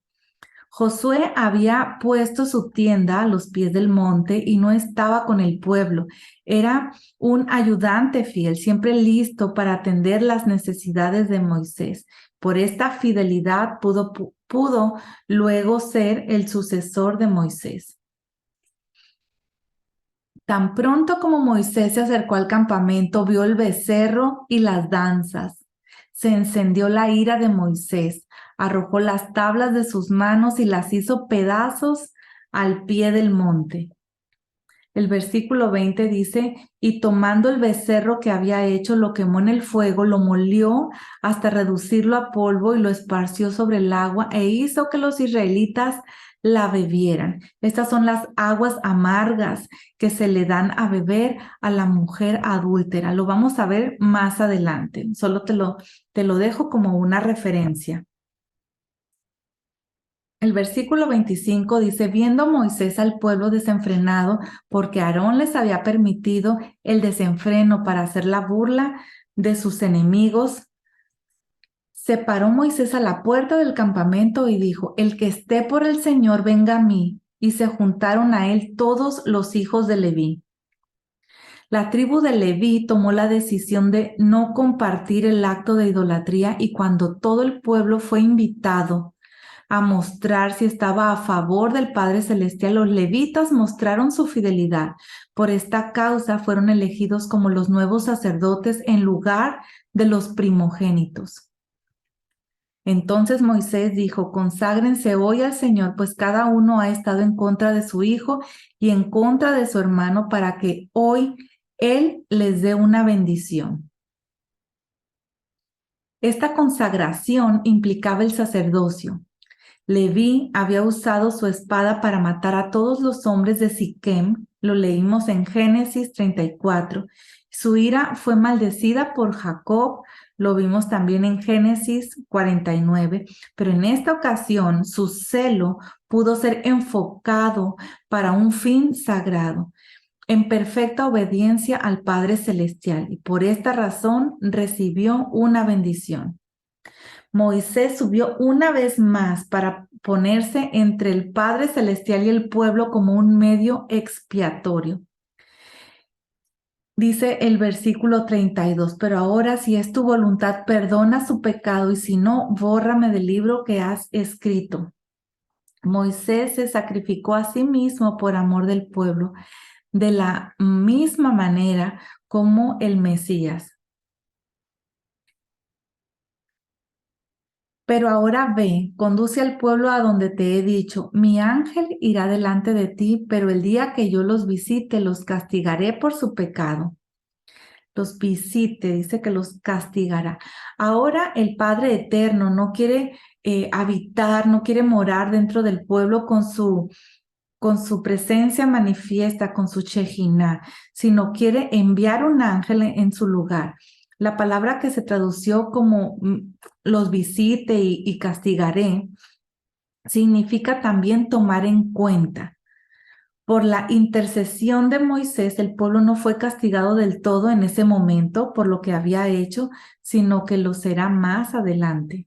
Josué había puesto su tienda a los pies del monte y no estaba con el pueblo. Era un ayudante fiel, siempre listo para atender las necesidades de Moisés. Por esta fidelidad pudo luego ser el sucesor de Moisés. Tan pronto como Moisés se acercó al campamento, vio el becerro y las danzas. Se encendió la ira de Moisés, arrojó las tablas de sus manos y las hizo pedazos al pie del monte. El versículo 20 dice: Y tomando el becerro que había hecho, lo quemó en el fuego, lo molió hasta reducirlo a polvo y lo esparció sobre el agua e hizo que los israelitas la bebieran. Estas son las aguas amargas que se le dan a beber a la mujer adúltera. Lo vamos a ver más adelante. Solo te lo dejo como una referencia. El versículo 25 dice: Viendo Moisés al pueblo desenfrenado, porque Aarón les había permitido el desenfreno para hacer la burla de sus enemigos, se paró Moisés a la puerta del campamento y dijo: El que esté por el Señor, venga a mí. Y se juntaron a él todos los hijos de Leví. La tribu de Leví tomó la decisión de no compartir el acto de idolatría, y cuando todo el pueblo fue invitado a mostrar si estaba a favor del Padre Celestial, los levitas mostraron su fidelidad. Por esta causa fueron elegidos como los nuevos sacerdotes en lugar de los primogénitos. Entonces Moisés dijo: Conságrense hoy al Señor, pues cada uno ha estado en contra de su hijo y en contra de su hermano, para que hoy Él les dé una bendición. Esta consagración implicaba el sacerdocio. Leví había usado su espada para matar a todos los hombres de Siquem, lo leímos en Génesis 34. Su ira fue maldecida por Jacob, lo vimos también en Génesis 49, pero en esta ocasión su celo pudo ser enfocado para un fin sagrado, en perfecta obediencia al Padre Celestial, y por esta razón recibió una bendición. Moisés subió una vez más para ponerse entre el Padre Celestial y el pueblo como un medio expiatorio. Dice el versículo 32, pero ahora si es tu voluntad, perdona su pecado, y si no, bórrame del libro que has escrito. Moisés se sacrificó a sí mismo por amor del pueblo, de la misma manera como el Mesías. Pero ahora ve, conduce al pueblo a donde te he dicho. Mi ángel irá delante de ti, pero el día que yo los visite, los castigaré por su pecado. Los visite, dice que los castigará. Ahora el Padre Eterno no quiere habitar, no quiere morar dentro del pueblo con su presencia manifiesta, con su Shekinah, sino quiere enviar un ángel en su lugar. La palabra que se tradució como los visite y castigaré significa también tomar en cuenta. Por la intercesión de Moisés, el pueblo no fue castigado del todo en ese momento por lo que había hecho, sino que lo será más adelante.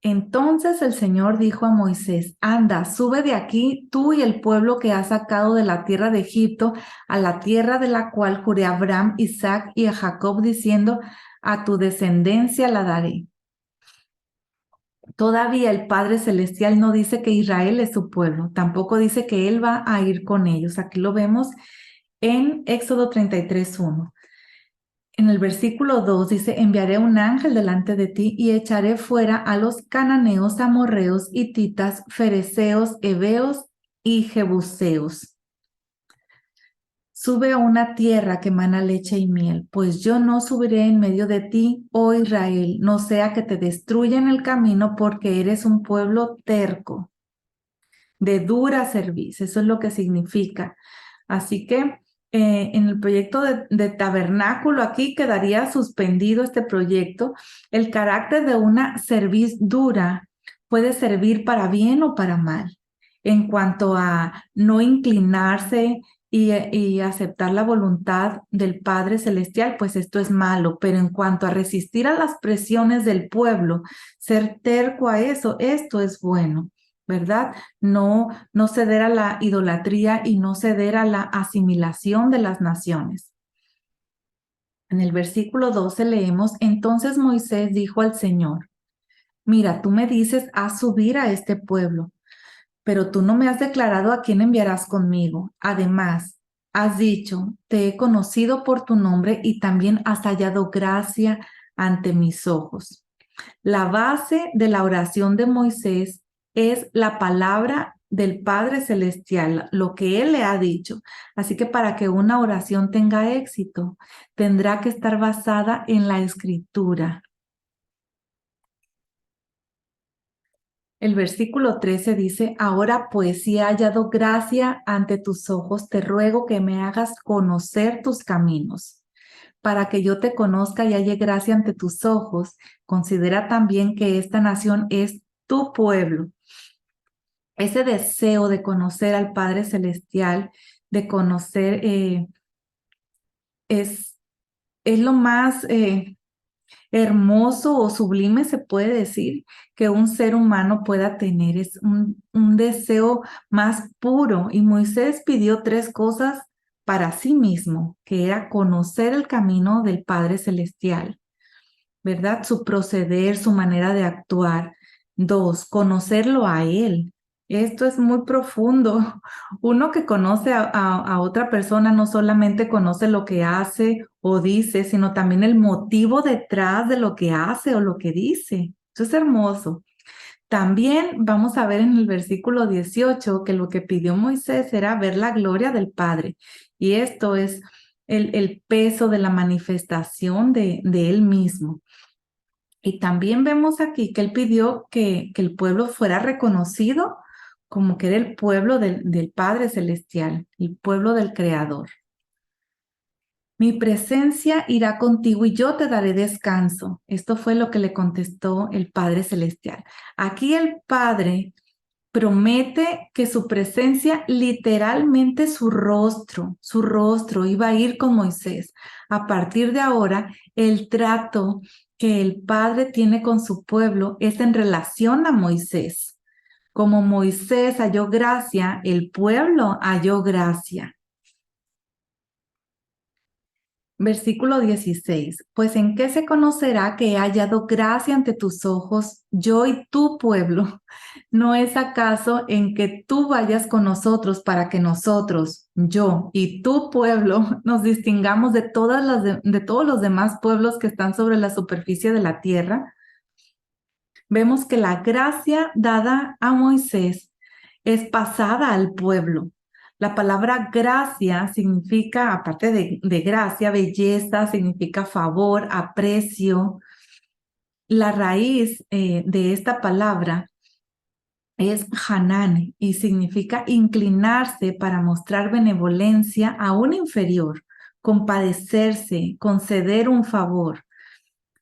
Entonces el Señor dijo a Moisés: Anda, sube de aquí tú y el pueblo que has sacado de la tierra de Egipto, a la tierra de la cual juré a Abraham, Isaac y a Jacob, diciendo: A tu descendencia la daré. Todavía el Padre Celestial no dice que Israel es su pueblo, tampoco dice que Él va a ir con ellos. Aquí lo vemos en Éxodo 33:1. En el versículo 2 dice, enviaré un ángel delante de ti y echaré fuera a los cananeos, amorreos, hititas, fereceos, heveos y jebuseos. Sube a una tierra que mana leche y miel, pues yo no subiré en medio de ti, oh Israel, no sea que te destruya en el camino porque eres un pueblo terco, de dura cerviz, eso es lo que significa. Así que en el proyecto de tabernáculo aquí quedaría suspendido este proyecto. El carácter de una cerviz dura puede servir para bien o para mal. En cuanto a no inclinarse y aceptar la voluntad del Padre Celestial, pues esto es malo. Pero en cuanto a resistir a las presiones del pueblo, ser terco a eso, esto es bueno, ¿verdad? No ceder a la idolatría y no ceder a la asimilación de las naciones. En el versículo 12 leemos, entonces Moisés dijo al Señor, mira, tú me dices, haz subir a este pueblo, pero tú no me has declarado a quién enviarás conmigo. Además, has dicho, te he conocido por tu nombre y también has hallado gracia ante mis ojos. La base de la oración de Moisés es la palabra del Padre Celestial, lo que Él le ha dicho. Así que para que una oración tenga éxito, tendrá que estar basada en la Escritura. El versículo 13 dice, ahora pues si he hallado gracia ante tus ojos, te ruego que me hagas conocer tus caminos. Para que yo te conozca y halle gracia ante tus ojos, considera también que esta nación es tu pueblo. Ese deseo de conocer al Padre Celestial, de conocer, es, es lo más hermoso o sublime, se puede decir, que un ser humano pueda tener. Es un deseo más puro. Y Moisés pidió tres cosas para sí mismo, que era conocer el camino del Padre Celestial, ¿verdad? Su proceder, su manera de actuar. Dos, conocerlo a Él. Esto es muy profundo. Uno que conoce a otra persona no solamente conoce lo que hace o dice, sino también el motivo detrás de lo que hace o lo que dice. Eso es hermoso. También vamos a ver en el versículo 18 que lo que pidió Moisés era ver la gloria del Padre. Y esto es el peso de la manifestación de Él mismo. Y también vemos aquí que él pidió que el pueblo fuera reconocido como que era el pueblo del Padre Celestial, el pueblo del Creador. Mi presencia irá contigo y yo te daré descanso. Esto fue lo que le contestó el Padre Celestial. Aquí el Padre promete que su presencia, literalmente su rostro iba a ir con Moisés. A partir de ahora, el trato que el Padre tiene con su pueblo es en relación a Moisés. Como Moisés halló gracia, el pueblo halló gracia. Versículo 16. Pues en qué se conocerá que he hallado gracia ante tus ojos, yo y tu pueblo. ¿No es acaso en que tú vayas con nosotros para que nosotros, yo y tu pueblo, nos distingamos de de todos los demás pueblos que están sobre la superficie de la tierra? Vemos que la gracia dada a Moisés es pasada al pueblo. La palabra gracia significa, aparte de gracia, belleza, significa favor, aprecio. La raíz de esta palabra es Hanan y significa inclinarse para mostrar benevolencia a un inferior, compadecerse, conceder un favor.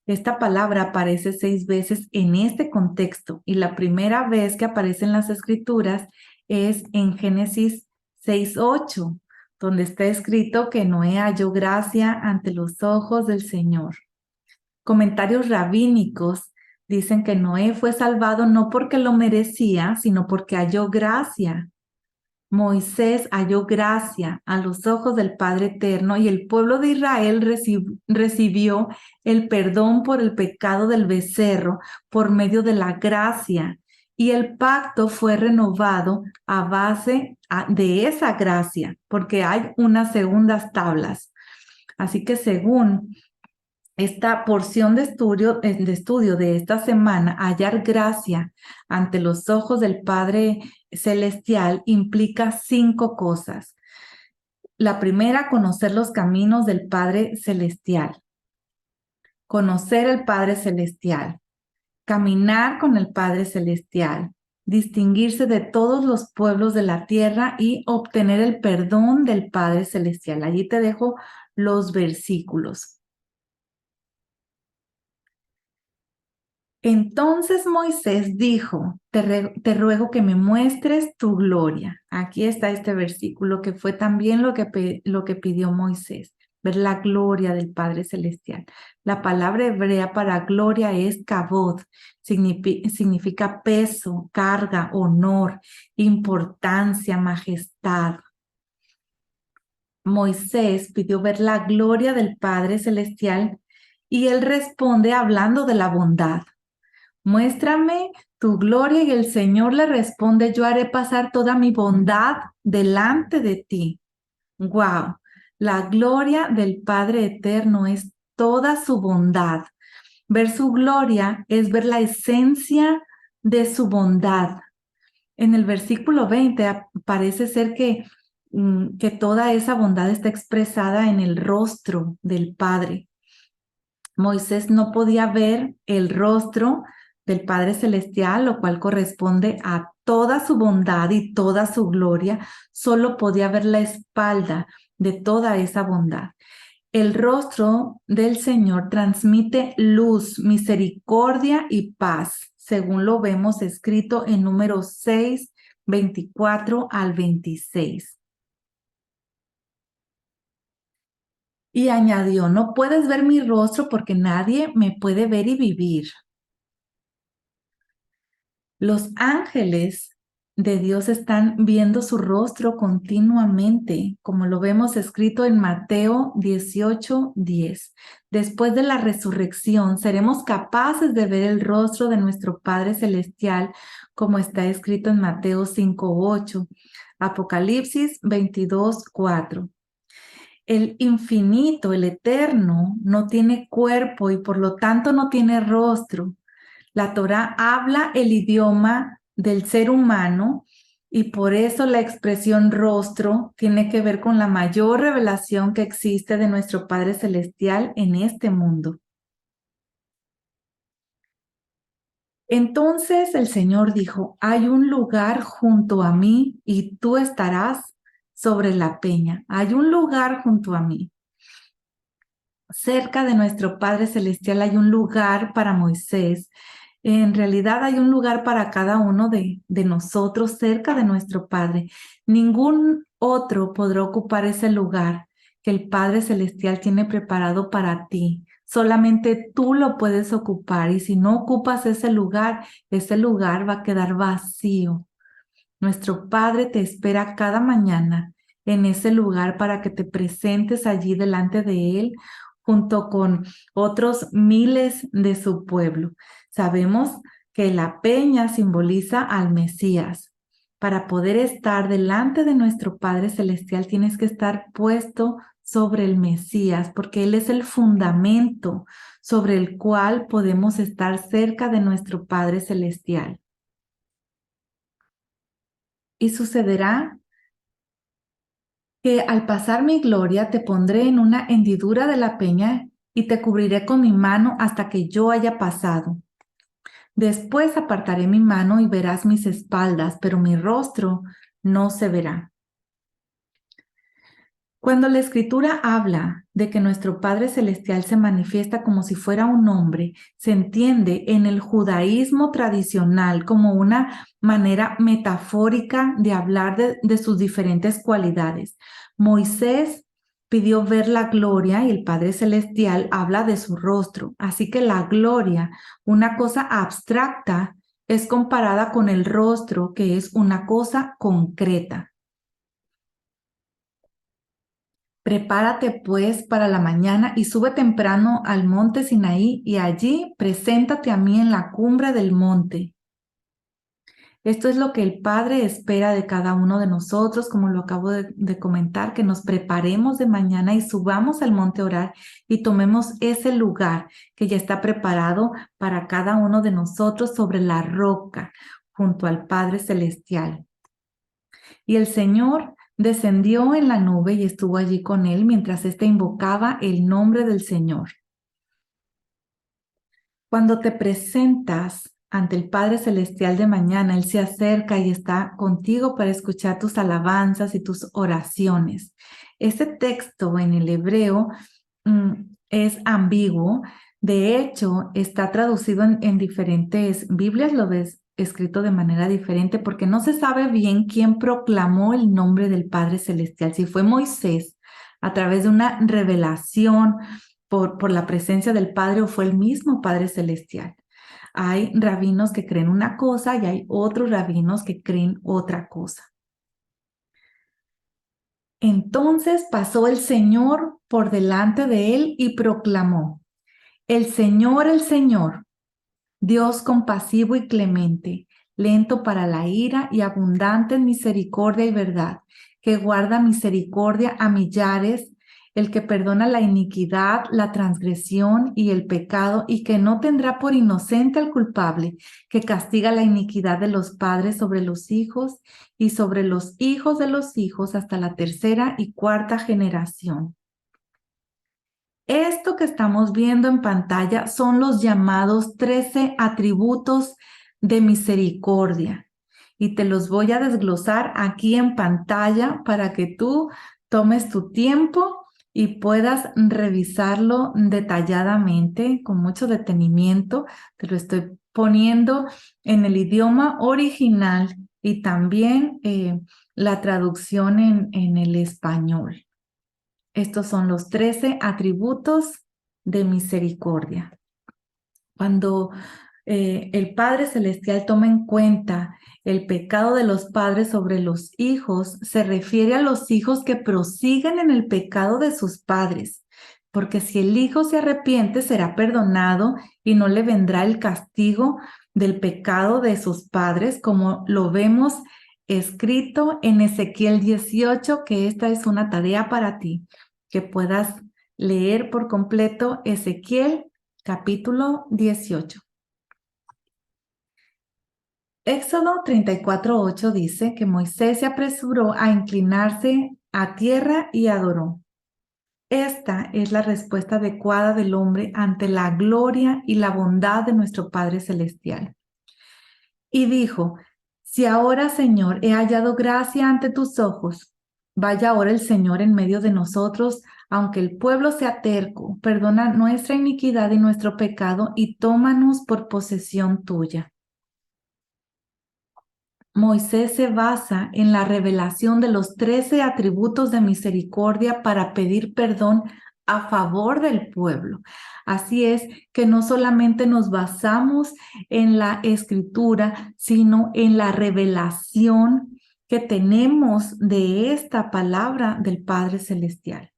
Esta palabra aparece 6 veces en este contexto y la primera vez que aparece en las Escrituras es en Génesis 6:8, donde está escrito que Noé halló gracia ante los ojos del Señor. Comentarios rabínicos dicen que Noé fue salvado no porque lo merecía, sino porque halló gracia. Moisés halló gracia a los ojos del Padre Eterno y el pueblo de Israel recibió el perdón por el pecado del becerro por medio de la gracia. Y el pacto fue renovado a base de esa gracia, porque hay unas segundas tablas. Así que según esta porción de estudio de esta semana, hallar gracia ante los ojos del Padre Celestial implica 5 cosas. La primera, conocer los caminos del Padre Celestial. Conocer el Padre Celestial. Caminar con el Padre Celestial. Distinguirse de todos los pueblos de la tierra y obtener el perdón del Padre Celestial. Allí te dejo los versículos. Entonces Moisés dijo, te ruego que me muestres tu gloria. Aquí está este versículo que fue también lo que pidió Moisés, ver la gloria del Padre Celestial. La palabra hebrea para gloria es kabod, significa peso, carga, honor, importancia, majestad. Moisés pidió ver la gloria del Padre Celestial y él responde hablando de la bondad. Muéstrame tu gloria, y el Señor le responde, yo haré pasar toda mi bondad delante de ti. Wow, la gloria del Padre Eterno es toda su bondad. Ver su gloria es ver la esencia de su bondad. En el versículo 20 parece ser que toda esa bondad está expresada en el rostro del Padre. Moisés no podía ver el rostro del Padre Celestial, lo cual corresponde a toda su bondad y toda su gloria, solo podía ver la espalda de toda esa bondad. El rostro del Señor transmite luz, misericordia y paz, según lo vemos escrito en Números 6, 24 al 26. Y añadió, no puedes ver mi rostro porque nadie me puede ver y vivir. Los ángeles de Dios están viendo su rostro continuamente, como lo vemos escrito en Mateo 18:10. Después de la resurrección, seremos capaces de ver el rostro de nuestro Padre Celestial, como está escrito en Mateo 5:8, Apocalipsis 22:4. El infinito, el eterno, no tiene cuerpo y por lo tanto no tiene rostro. La Torá habla el idioma del ser humano y por eso la expresión rostro tiene que ver con la mayor revelación que existe de nuestro Padre Celestial en este mundo. Entonces el Señor dijo, hay un lugar junto a mí y tú estarás sobre la peña. Hay un lugar junto a mí. Cerca de nuestro Padre Celestial hay un lugar para Moisés. En realidad hay un lugar para cada uno de nosotros cerca de nuestro Padre. Ningún otro podrá ocupar ese lugar que el Padre Celestial tiene preparado para ti. Solamente tú lo puedes ocupar y si no ocupas ese lugar va a quedar vacío. Nuestro Padre te espera cada mañana en ese lugar para que te presentes allí delante de Él junto con otros miles de su pueblo. Sabemos que la peña simboliza al Mesías. Para poder estar delante de nuestro Padre Celestial tienes que estar puesto sobre el Mesías, porque Él es el fundamento sobre el cual podemos estar cerca de nuestro Padre Celestial. Y sucederá que al pasar mi gloria te pondré en una hendidura de la peña y te cubriré con mi mano hasta que yo haya pasado. Después apartaré mi mano y verás mis espaldas, pero mi rostro no se verá. Cuando la Escritura habla de que nuestro Padre Celestial se manifiesta como si fuera un hombre, se entiende en el judaísmo tradicional como una manera metafórica de hablar de sus diferentes cualidades. Moisés pidió ver la gloria y el Padre Celestial habla de su rostro. Así que la gloria, una cosa abstracta, es comparada con el rostro, que es una cosa concreta. Prepárate pues para la mañana y sube temprano al monte Sinaí y allí preséntate a mí en la cumbre del monte. Esto es lo que el Padre espera de cada uno de nosotros, como lo acabo de comentar, que nos preparemos de mañana y subamos al monte a orar y tomemos ese lugar que ya está preparado para cada uno de nosotros sobre la roca, junto al Padre Celestial. Y el Señor descendió en la nube y estuvo allí con él mientras éste invocaba el nombre del Señor. Cuando te presentas ante el Padre Celestial de mañana, Él se acerca y está contigo para escuchar tus alabanzas y tus oraciones. Este texto en el hebreo es ambiguo. De hecho, está traducido en diferentes Biblias, lo ves escrito de manera diferente porque no se sabe bien quién proclamó el nombre del Padre Celestial. Si fue Moisés a través de una revelación por la presencia del Padre o fue el mismo Padre Celestial. Hay rabinos que creen una cosa y hay otros rabinos que creen otra cosa. Entonces pasó el Señor por delante de él y proclamó: el Señor, Dios compasivo y clemente, lento para la ira y abundante en misericordia y verdad, que guarda misericordia a millares, el que perdona la iniquidad, la transgresión y el pecado, y que no tendrá por inocente al culpable, que castiga la iniquidad de los padres sobre los hijos y sobre los hijos de los hijos hasta la tercera y cuarta generación. Esto que estamos viendo en pantalla son los llamados 13 atributos de misericordia. Y te los voy a desglosar aquí en pantalla para que tú tomes tu tiempo y puedas revisarlo detalladamente, con mucho detenimiento. Te lo estoy poniendo en el idioma original y también la traducción en el español. Estos son los 13 atributos de misericordia. Cuando el Padre Celestial toma en cuenta el pecado de los padres sobre los hijos, se refiere a los hijos que prosiguen en el pecado de sus padres, porque si el hijo se arrepiente, será perdonado y no le vendrá el castigo del pecado de sus padres, como lo vemos escrito en Ezequiel 18, que esta es una tarea para ti, que puedas leer por completo Ezequiel capítulo 18. Éxodo 34:8 dice que Moisés se apresuró a inclinarse a tierra y adoró. Esta es la respuesta adecuada del hombre ante la gloria y la bondad de nuestro Padre Celestial. Y dijo: si ahora, Señor, he hallado gracia ante tus ojos, vaya ahora el Señor en medio de nosotros, aunque el pueblo sea terco, perdona nuestra iniquidad y nuestro pecado y tómanos por posesión tuya. Moisés se basa en la revelación de los 13 atributos de misericordia para pedir perdón a favor del pueblo. Así es que no solamente nos basamos en la escritura, sino en la revelación que tenemos de esta palabra del Padre Celestial.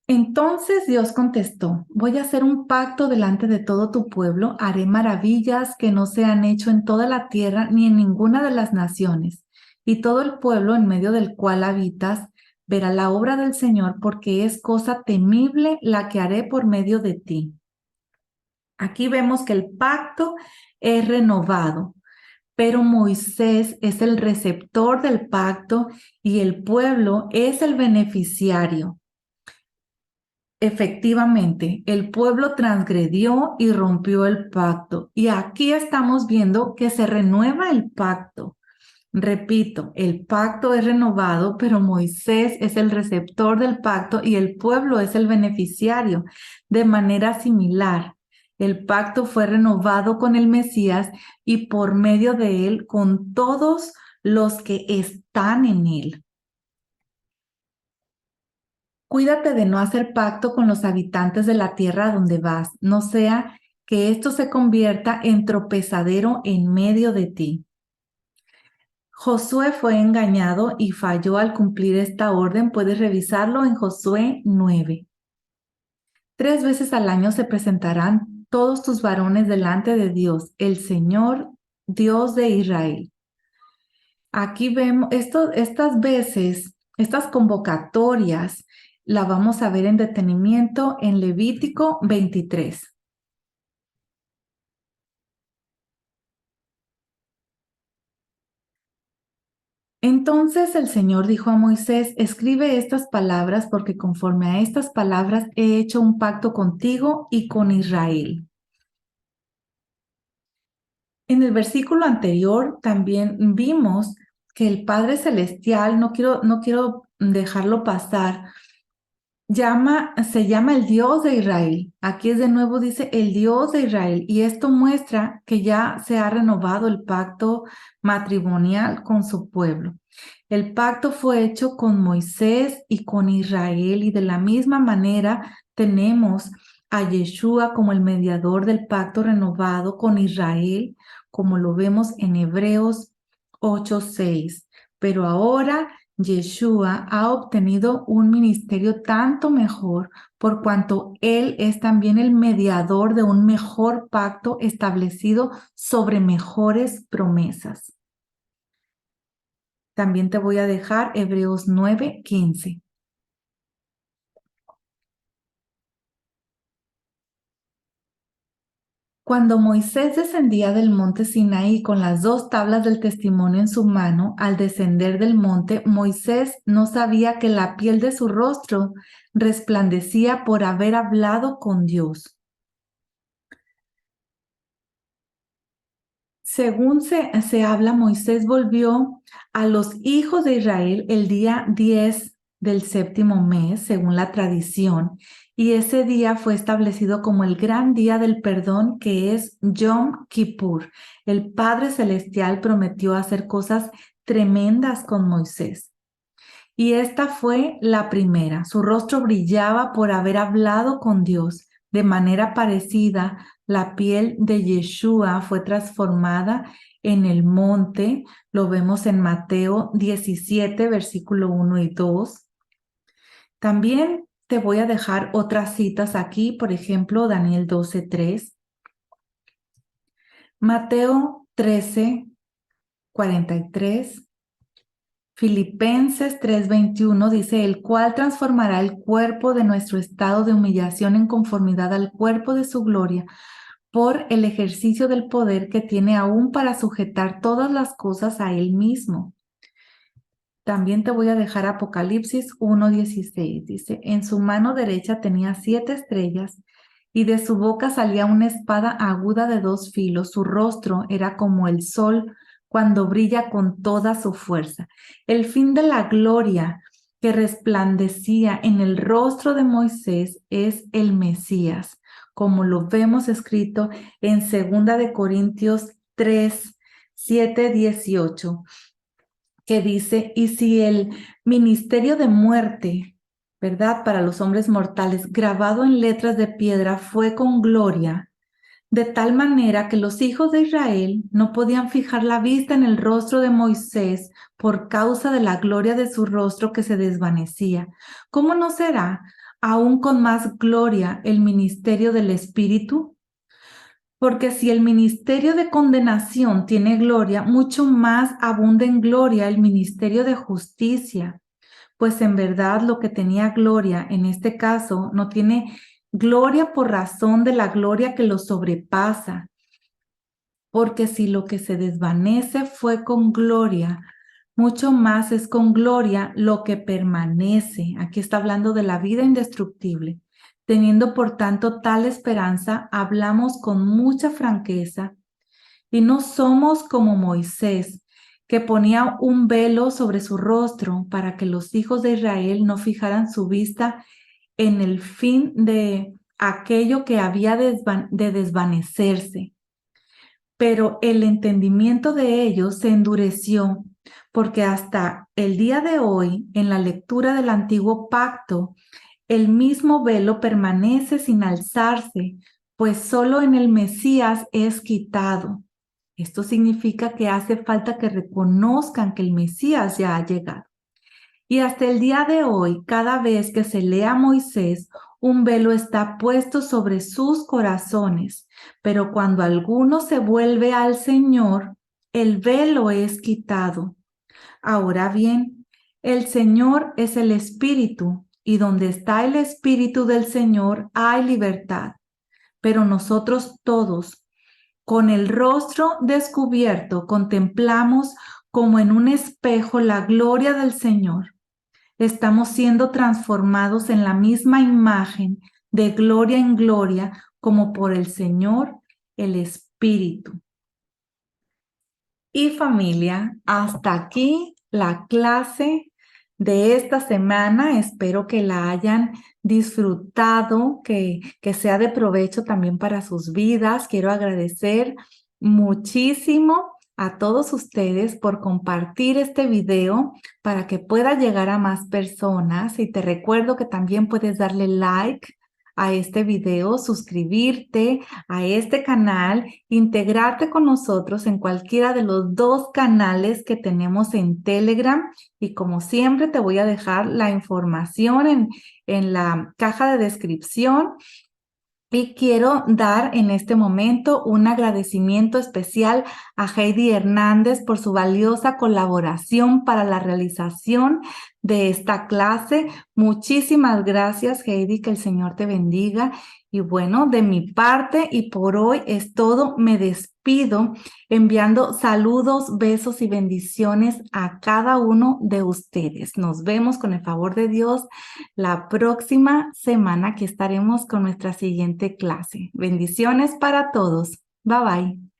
Entonces Dios contestó: voy a hacer un pacto delante de todo tu pueblo, haré maravillas que no se han hecho en toda la tierra ni en ninguna de las naciones, y todo el pueblo en medio del cual habitas verá la obra del Señor, porque es cosa temible la que haré por medio de ti. Aquí vemos que el pacto es renovado, pero Moisés es el receptor del pacto y el pueblo es el beneficiario. Efectivamente, el pueblo transgredió y rompió el pacto. Y aquí estamos viendo que se renueva el pacto. Repito, el pacto es renovado, pero Moisés es el receptor del pacto y el pueblo es el beneficiario. De manera similar, el pacto fue renovado con el Mesías y por medio de él con todos los que están en él. Cuídate de no hacer pacto con los habitantes de la tierra donde vas, no sea que esto se convierta en tropezadero en medio de ti. Josué fue engañado y falló al cumplir esta orden. Puedes revisarlo en Josué 9. 3 veces al año se presentarán todos tus varones delante de Dios, el Señor, Dios de Israel. Aquí vemos estas veces, estas convocatorias, la vamos a ver en detenimiento en Levítico 23. Entonces el Señor dijo a Moisés: escribe estas palabras, porque conforme a estas palabras he hecho un pacto contigo y con Israel. En el versículo anterior también vimos que el Padre Celestial, no quiero dejarlo pasar, se llama el Dios de Israel. Aquí es de nuevo, dice el Dios de Israel, y esto muestra que ya se ha renovado el pacto matrimonial con su pueblo. El pacto fue hecho con Moisés y con Israel, y de la misma manera tenemos a Yeshua como el mediador del pacto renovado con Israel, como lo vemos en Hebreos 8:6. Pero ahora Yeshua ha obtenido un ministerio tanto mejor, por cuanto Él es también el mediador de un mejor pacto establecido sobre mejores promesas. También te voy a dejar Hebreos 9:15. Cuando Moisés descendía del monte Sinaí con las 2 tablas del testimonio en su mano, al descender del monte, Moisés no sabía que la piel de su rostro resplandecía por haber hablado con Dios. Según se habla, Moisés volvió a los hijos de Israel el día 10 del 7º mes, según la tradición, y ese día fue establecido como el gran día del perdón, que es Yom Kippur. El Padre Celestial prometió hacer cosas tremendas con Moisés. Y esta fue la primera. Su rostro brillaba por haber hablado con Dios. De manera parecida, la piel de Yeshua fue transformada en el monte. Lo vemos en Mateo 17, versículo 1 y 2. También te voy a dejar otras citas aquí, por ejemplo, Daniel 12:3. Mateo 13:43. Filipenses 3:21 dice: el cual transformará el cuerpo de nuestro estado de humillación en conformidad al cuerpo de su gloria, por el ejercicio del poder que tiene aún para sujetar todas las cosas a él mismo. También te voy a dejar Apocalipsis 1:16. Dice: en su mano derecha tenía 7 estrellas, y de su boca salía una espada aguda de 2 filos. Su rostro era como el sol cuando brilla con toda su fuerza. El fin de la gloria que resplandecía en el rostro de Moisés es el Mesías, como lo vemos escrito en 2 Corintios 3:7-18, que dice: y si el ministerio de muerte, ¿verdad?, para los hombres mortales, grabado en letras de piedra, fue con gloria, de tal manera que los hijos de Israel no podían fijar la vista en el rostro de Moisés por causa de la gloria de su rostro que se desvanecía, ¿cómo no será aún con más gloria el ministerio del Espíritu? Porque si el ministerio de condenación tiene gloria, mucho más abunda en gloria el ministerio de justicia. Pues en verdad lo que tenía gloria en este caso no tiene gloria por razón de la gloria que lo sobrepasa. Porque si lo que se desvanece fue con gloria, mucho más es con gloria lo que permanece. Aquí está hablando de la vida indestructible. Teniendo por tanto tal esperanza, hablamos con mucha franqueza y no somos como Moisés, que ponía un velo sobre su rostro para que los hijos de Israel no fijaran su vista en el fin de aquello que había de desvanecerse. Pero el entendimiento de ellos se endureció, porque hasta el día de hoy, en la lectura del antiguo pacto, el mismo velo permanece sin alzarse, pues solo en el Mesías es quitado. Esto significa que hace falta que reconozcan que el Mesías ya ha llegado. Y hasta el día de hoy, cada vez que se lee a Moisés, un velo está puesto sobre sus corazones, pero cuando alguno se vuelve al Señor, el velo es quitado. Ahora bien, el Señor es el Espíritu, y donde está el Espíritu del Señor hay libertad. Pero nosotros todos, con el rostro descubierto, contemplamos como en un espejo la gloria del Señor. Estamos siendo transformados en la misma imagen, de gloria en gloria, como por el Señor, el Espíritu. Y familia, hasta aquí la clase de esta semana. Espero que la hayan disfrutado, que sea de provecho también para sus vidas. Quiero agradecer muchísimo a todos ustedes por compartir este video para que pueda llegar a más personas. Y te recuerdo que también puedes darle like a este video, suscribirte a este canal, integrarte con nosotros en cualquiera de los 2 canales que tenemos en Telegram. Y como siempre te voy a dejar la información en la caja de descripción. Y quiero dar en este momento un agradecimiento especial a Heidi Hernández por su valiosa colaboración para la realización de esta clase. Muchísimas gracias, Heidi, que el Señor te bendiga. Y bueno, de mi parte y por hoy es todo. Me despido enviando saludos, besos y bendiciones a cada uno de ustedes. Nos vemos con el favor de Dios la próxima semana, que estaremos con nuestra siguiente clase. Bendiciones para todos. Bye bye.